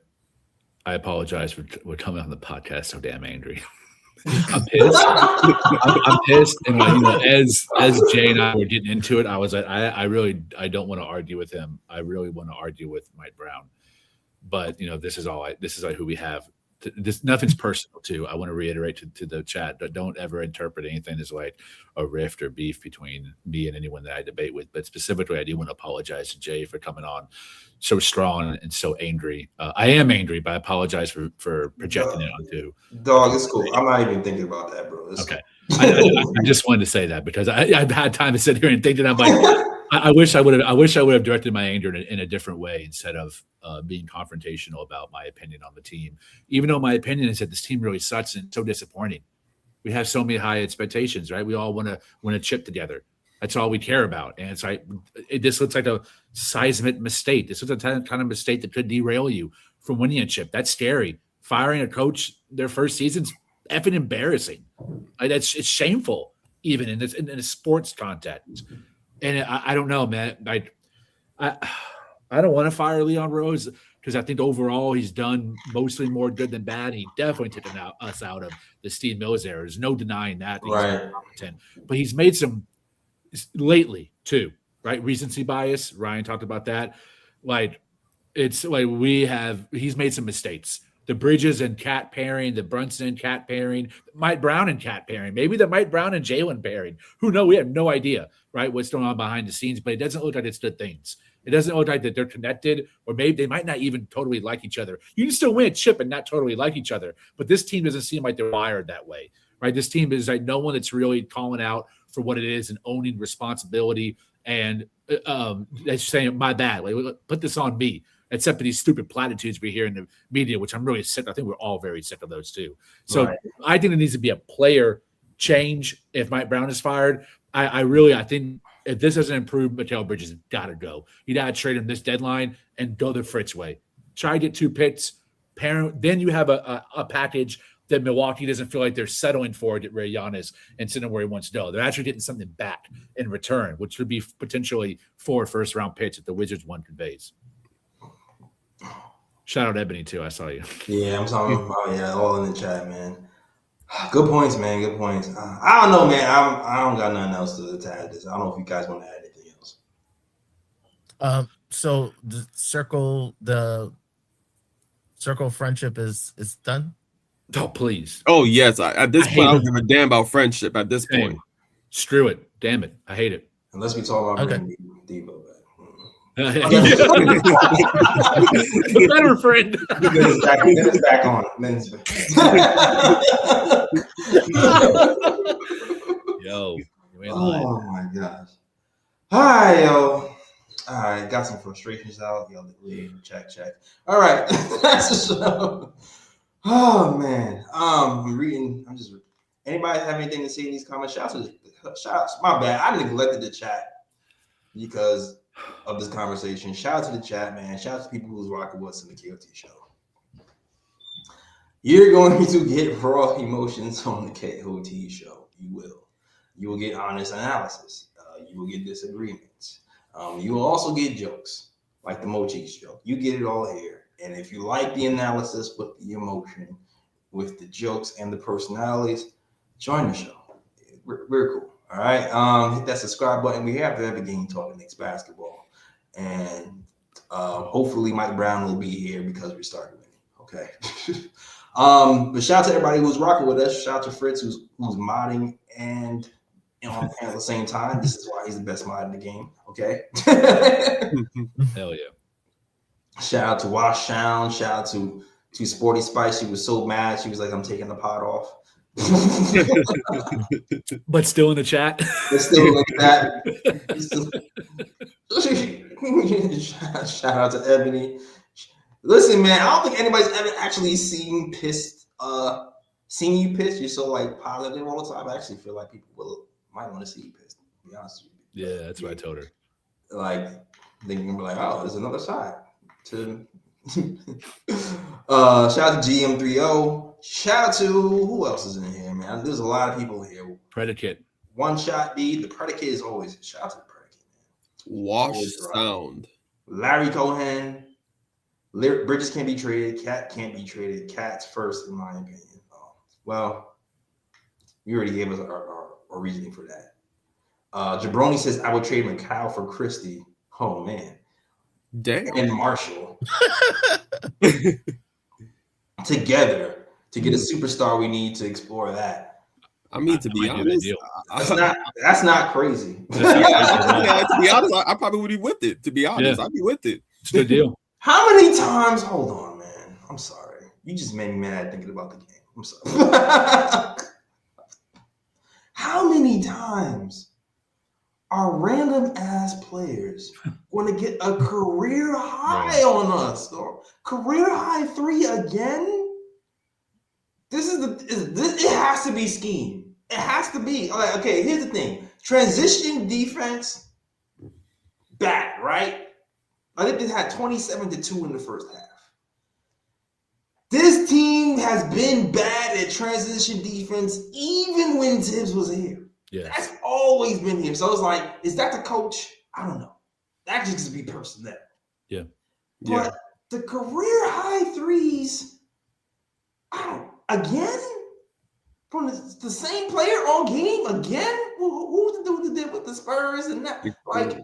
I apologize for coming on the podcast so damn angry. I'm pissed. I'm pissed, and as Jay and I were getting into it, I was like, I don't want to argue with him. I really want to argue with Mike Brown, but this is who we have. This nothing's personal too. I want to reiterate to the chat that don't ever interpret anything as like a rift or beef between me and anyone that I debate with. But specifically, I do want to apologize to Jay for coming on so strong and so angry. I am angry, but I apologize for projecting it onto. Dog, it's cool. I'm not even thinking about that, bro. It's okay. I just wanted to say that because I've had time to sit here and think that I'm like, I wish I would have directed my anger in a different way instead of being confrontational about my opinion on the team. Even though my opinion is that this team really sucks and so disappointing. We have so many high expectations, right? We all want to win a chip together. That's all we care about. And it's like this looks like a seismic mistake. This is a kind of mistake that could derail you from winning a chip. That's scary. Firing a coach their first season's effing embarrassing. It's shameful, even in a sports context. And I don't know, man. I don't want to fire Leon Rose because I think overall he's done mostly more good than bad. He definitely taken us out of the Steve Mills era. There's no denying that. Right. But he's made some lately too, right? Recency bias. Ryan talked about that. Like it's like he's made some mistakes. The Bridges and Cat pairing, the Brunson and Cat pairing, Mike Brown and Cat pairing, maybe the Mike Brown and Jalen pairing. Who knows? We have no idea, right, what's going on behind the scenes, but it doesn't look like it's good things. It doesn't look like that they're connected, or maybe they might not even totally like each other. You can still win a chip and not totally like each other, but this team doesn't seem like they're wired that way, right? This team is like no one that's really calling out for what it is and owning responsibility and that's saying, my bad, like put this on me. Except for these stupid platitudes we hear in the media, which I'm really sick. I think we're all very sick of those too. So right. I think there needs to be a player change if Mike Brown is fired. I think if this doesn't improve, Mikal Bridges has got to go. You got to trade him this deadline and go the Fritz way. Try to get 2 picks. Then you have a package that Milwaukee doesn't feel like they're settling for, get Ray Giannis and sitting where he wants to go. They're actually getting something back in return, which would be potentially 4 first-round picks if the Wizards one conveys. Shout out Ebony, too. I saw you. Yeah, I'm talking about, all in the chat, man. Good points, man. Good points. I don't know, man. I don't got nothing else to add this. I don't know if you guys want to add anything else. So the circle of friendship is done. Oh, please. Oh, yes. At this point, I don't give a damn about friendship at this point. Screw it. Damn it. I hate it. Unless we talk about bringing Devo back. Better friend. It's back on. Yo, you ain't lying. Oh my gosh. Hi, yo. All right, got some frustrations out. Yo, check. All right, that's the show. Oh man, I'm reading. Anybody have anything to say in these comments? Shout out. My bad. I neglected the chat because of this conversation. Shout out to the chat, man. Shout out to people who's rocking with us in the KOT show. You're going to get raw emotions on the KOT show. You will. You will get honest analysis. You will get disagreements. You will also get jokes, like the Mochi's joke. You get it all here. And if you like the analysis with the emotion, with the jokes and the personalities, join the show. We're cool. All right. Hit that subscribe button. We have every game talking Knicks basketball. And hopefully Mike Brown will be here because we started winning. Okay. But shout out to everybody who's rocking with us. Shout out to Fritz who's modding and on at the same time. This is why he's the best mod in the game. Okay. Hell yeah. Shout out to Wash Sound. Shout out to Sporty Spice. She was so mad. She was like, I'm taking the pot off. But still in the chat. But still like that. Shout out to Ebony. Listen, man, I don't think anybody's ever actually seen you pissed. You're so like positive all the time. I actually feel like people might want to see you pissed, to be honest with you. Yeah, that's what I told her. Like, they can be like, oh, there's another side to shout out to GM30. Shout out to who else is in here, man? There's a lot of people here. Predicate. One shot D. The predicate is always shout out to the predicate, man. Wash Sound. Larry Cohen. Bridges can't be traded. Cat can't be traded. Cat's first, in my opinion. Well, you already gave us our reasoning for that. Jabroni says I would trade Mikal for Christie. Oh man. Damn. And Marshall together to get a superstar. We need to explore that. I mean, to be honest, that's not crazy. Yeah, to be honest, I probably would be with it. To be honest, I'd be with it. It's a good deal. How many times? Hold on, man. I'm sorry. You just made me mad thinking about the game. I'm sorry. How many times are random ass players going to get a career high on us? Or career high 3 again? It has to be scheme. It has to be. Like, okay, here's the thing. Transition defense, bad, right? I think they had 27-2 in the first half. This team has been bad at transition defense even when Tibbs was here. Yeah. That's always been here. So it's like, is that the coach? I don't know. That just be personnel. Yeah. But the career high 3s, again? From the same player all game again? Who's the dude that did with the Spurs and that? Like,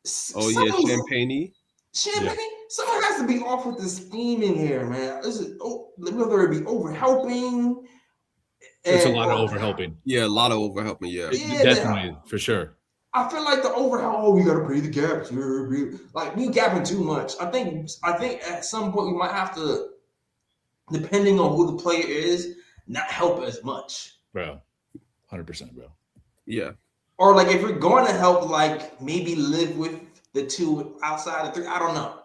Champagne. Champagne? Someone has to be off with the scheming here, man. Whether it be overhelping. It's a lot of overhelping. Yeah, a lot of overhelping. Yeah, definitely, for sure. I feel like the overhelp. We gotta pay the gaps. Like we gapping too much. I think at some point we might have to, depending on who the player is, not help as much. Bro, 100%, bro. Yeah. Or like if we're going to help, like maybe live with the 2 outside of 3. I don't know.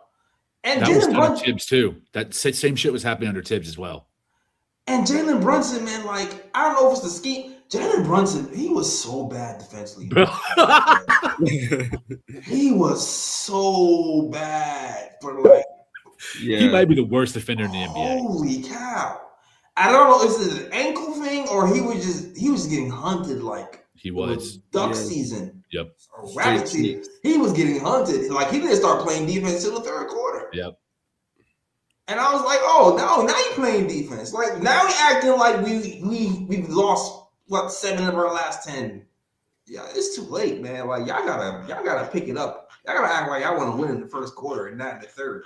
And that was done with Tibbs too. That same shit was happening under Tibbs as well. And Jalen Brunson, man, like I don't know if it's the scheme. Jalen Brunson, he was so bad defensively. He was so bad for like. Yeah. He might be the worst defender in the NBA. Holy cow! I don't know. Is it an ankle thing or he was getting hunted like He was duck season. Yep. Or rabbit season. He was getting hunted. Like he didn't start playing defense till the third quarter. Yep. And I was like, oh no, now you playing defense. Like now we acting like we've lost what 7 of our last 10. Yeah, it's too late, man. Like y'all gotta pick it up. Y'all gotta act like y'all want to win in the first quarter and not in the third.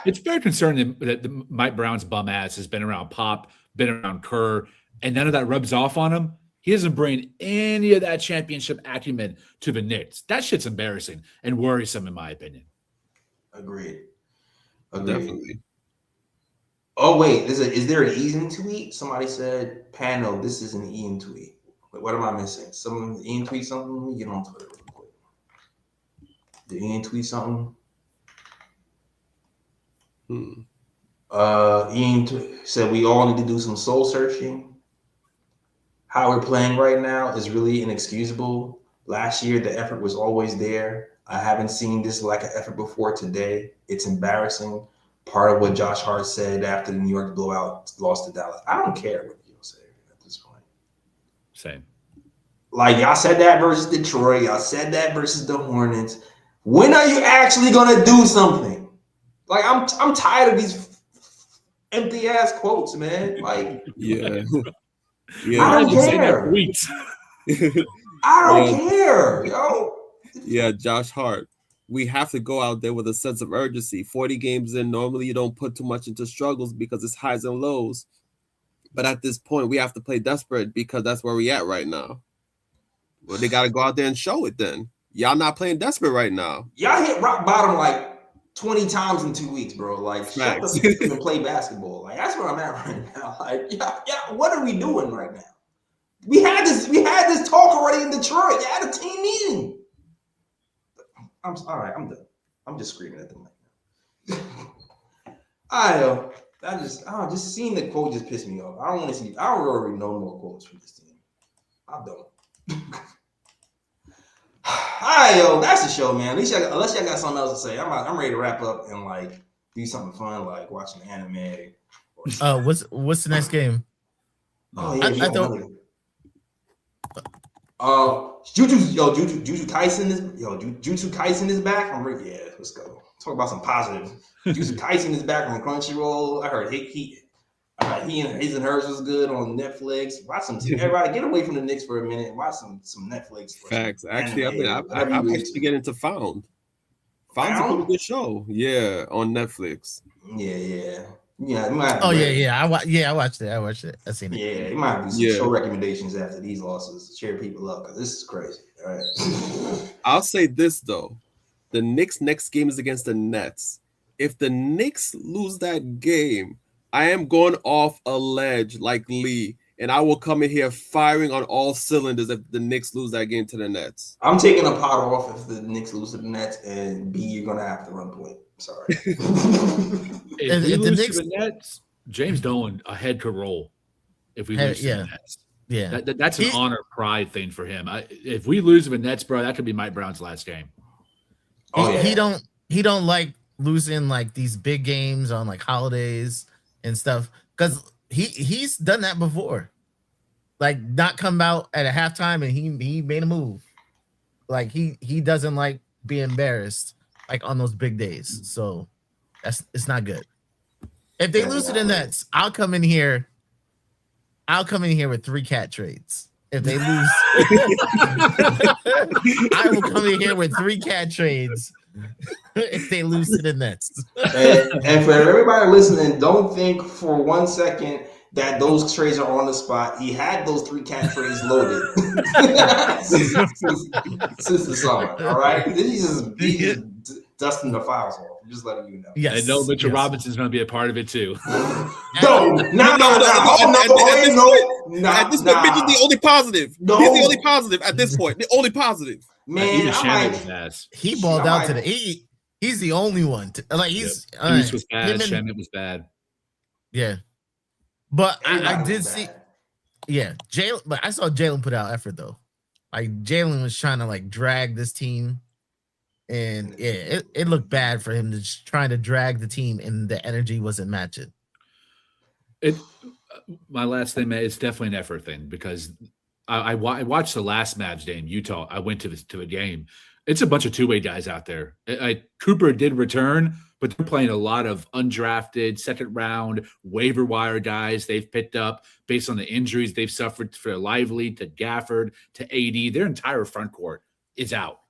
It's fair concern that Mike Brown's bum ass has been around Pop, been around Kerr, and none of that rubs off on him. He doesn't bring any of that championship acumen to the Knicks. That shit's embarrassing and worrisome, in my opinion. Agreed. Definitely. Oh wait, is there an Ian tweet? Somebody said, "Pano, this is an Ian tweet." Wait, what am I missing? Someone Ian tweet something? Let me get on Twitter real quick. Did Ian tweet something? Ian said we all need to do some soul searching. How we're playing right now is really inexcusable. Last year, the effort was always there. I haven't seen this lack of effort before today. It's embarrassing. Part of what Josh Hart said after the New York blowout lost to Dallas. I don't care what you say at this point. Same. Like y'all said that versus Detroit. Y'all said that versus the Hornets. When are you actually gonna do something? Like I'm tired of these empty ass quotes, man. Like Yeah. I don't care. I don't care, yo. Yeah, Josh Hart. We have to go out there with a sense of urgency. 40 games in, normally you don't put too much into struggles because it's highs and lows. But at this point, we have to play desperate because that's where we at right now. Well, they got to go out there and show it then. Y'all not playing desperate right now. Y'all hit rock bottom like 20 times in 2 weeks, bro. Like, shut the fuck up and play basketball. Like, that's where I'm at right now. Like, yeah, what are we doing right now? We had this talk already in Detroit. You had a team meeting. All right, I'm done. I'm just screaming at them right now. Just seeing the quote just pissed me off. I don't already know more quotes from this team. I don't. All right, yo, that's the show, man. Unless y'all got something else to say, I'm ready to wrap up and like do something fun, like watching anime. What's the next game? Oh yeah, I thought. Jujutsu Kaisen is back. Yeah, let's go. Talk about some positive. Jujutsu Kaisen is back on Crunchyroll. I heard he and His and Hers was good on Netflix. Watch some. Everybody, get away from the Knicks for a minute. Watch some Netflix. Facts. Actually, I'm actually getting to Found. Found's a pretty good show. Yeah, on Netflix. Yeah. I watched it. I seen it. Yeah, you might have some show recommendations after these losses. Cheer people up because this is crazy. All right. I'll say this though: the Knicks' next game is against the Nets. If the Knicks lose that game, I am going off a ledge like Lee, and I will come in here firing on all cylinders if the Knicks lose that game to the Nets. I'm taking a pot off if the Knicks lose to the Nets, and B, you're gonna have to run point. Sorry. If we lose to the Nets, James Dolan ahead to roll. If we lose to the Nets, that's an honor pride thing for him. If we lose to the Nets, bro, that could be Mike Brown's last game. He don't like losing like these big games on like holidays and stuff because he's done that before. Like not come out at a halftime and he made a move. Like he doesn't like being embarrassed like on those big days. So it's not good. If they lose to the Nets, I'll come in here with 3 cat trades. If they lose, I will come in here with 3 cat trades if they lose to the Nets. And for everybody listening, don't think for 1 second that those trades are on the spot. He had those 3 cat trades loaded since the summer. All right, he's just dusting the files off. I'm just letting you know. Yes, I know Mitchell Robinson's going to be a part of it too. No. At this point, Mitchell's the only positive. No. He's the only positive at this point. The only positive. Man, he balled out to the he's the only one. He's Deuce was bad. Shamet was bad. Yeah, but I did see. Yeah, Jalen. But I saw Jalen put out effort though. Like Jalen was trying to like drag this team, and yeah, it looked bad for him to just trying to drag the team, and the energy wasn't matching. My last thing, man, it's definitely an effort thing because I watched the last Mavs day in Utah. I went to a game. It's a bunch of two-way guys out there. Cooper did return, but they're playing a lot of undrafted, second-round, waiver wire guys they've picked up based on the injuries they've suffered for Lively to Gafford to AD. Their entire front court is out.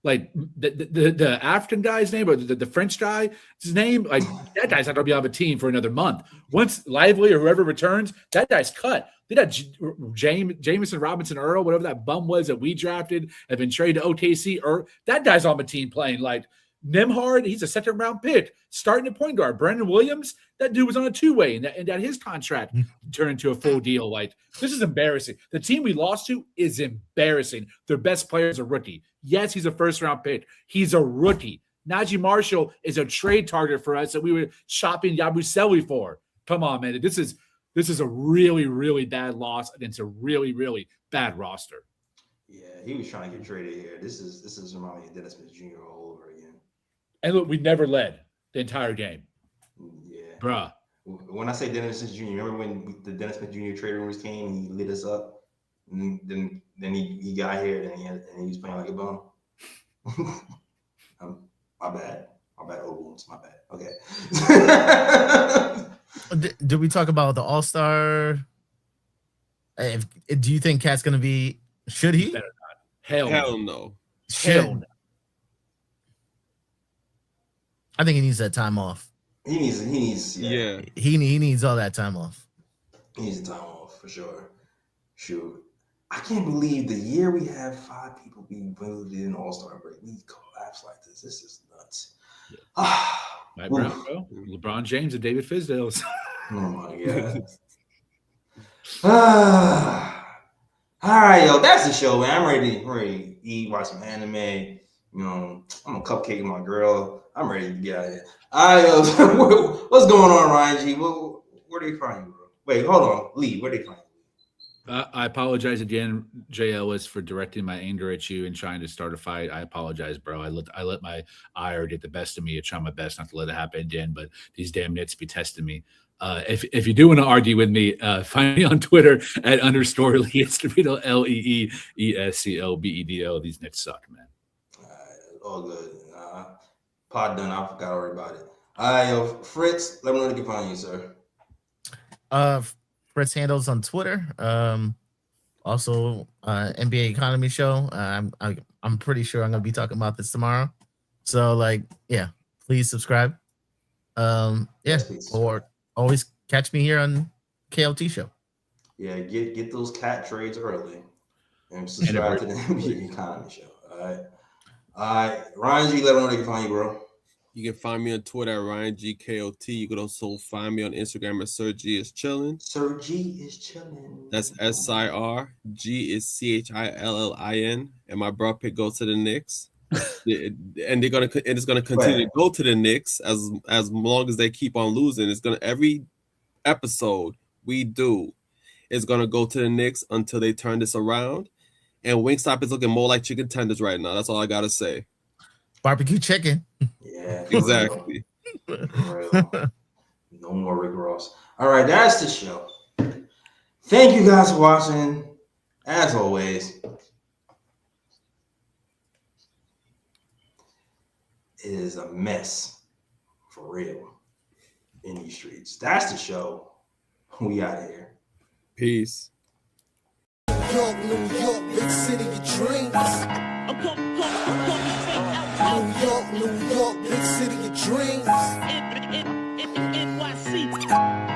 Like the African guy's name or the French guy's name, like that guy's not going to be on the team for another month. Once Lively or whoever returns, that guy's cut. They got Jameson Robinson Earl, whatever that bum was that we drafted, have been traded to OKC. That guy's on the team playing. Like Nemhard, he's a second-round pick, starting at point guard. Brandon Williams, that dude was on a two-way, and that his contract turned into a full deal. Like, this is embarrassing. The team we lost to is embarrassing. Their best player is a rookie. Yes, he's a first-round pick. He's a rookie. Najee Marshall is a trade target for us that we were shopping Yabusele for. Come on, man. This is a really, really bad loss against a really, really bad roster. Yeah, he was trying to get traded here. This is reminding me of Dennis Smith Jr. all over again. And look, we never led the entire game. Yeah. Bruh. When I say Dennis Smith Jr., remember when the Dennis Smith Jr. trade rumors came and he lit us up? And then he got here and he was playing like a bum. My bad. Old wounds. My bad. Okay. Did we talk about the All-Star? Do you think Cat's going to be? Should he? Hell no. Hell no. I think he needs that time off. He needs Yeah. He needs all that time off. He needs time off for sure. Shoot. I can't believe the year we have 5 people being voted in All-Star break. We collapse like this. This is nuts. Yeah. Mike Brown, LeBron James and David Fizdale. Oh my God. All right, yo, that's the show, man. I'm ready to eat, watch some anime. You know, I'm a cupcake with my girl. I'm ready to get out of here. All right, yo, what's going on, Ryan G? Where they find you, bro? Wait, hold on. Lee, where they find you? I apologize again, Jay Ellis, for directing my anger at you and trying to start a fight. I apologize, bro. I let my ire get the best of me. I try my best not to let it happen again, but these damn nits be testing me. If you do want to argue with me, find me on Twitter at _Lee Escobedo, LEESCOBEDO. These nits suck, man. All good. Pod done. I forgot all about it. All right, yo, Fritz, let me know where they can find you, sir. Fritz handles on Twitter. Also, NBA Economy Show. I'm pretty sure I'm gonna be talking about this tomorrow. So, like, yeah, please subscribe. Or always catch me here on KLT Show. Yeah, get those cat trades early and subscribe to the NBA Economy Show. All right, Ryan G, let them know they can find you, bro. You can find me on Twitter at RyanGKOT. You can also find me on Instagram at Sir G is chilling. Sir G is chilling. That's SIR. G is CHILLIN. And my bro pick goes to the Knicks. And it's gonna continue to go to the Knicks as long as they keep on losing. It's gonna every episode we do is gonna go to the Knicks until they turn this around. And Wingstop is looking more like chicken tenders right now. That's all I gotta say. Barbecue chicken. Yeah, exactly. No more Rick Ross. All right, that's the show. Thank you guys for watching. As always, it is a mess for real in these streets. That's the show. We out of here. Peace. New York, big city of dreams. New York, big city of dreams. NYC.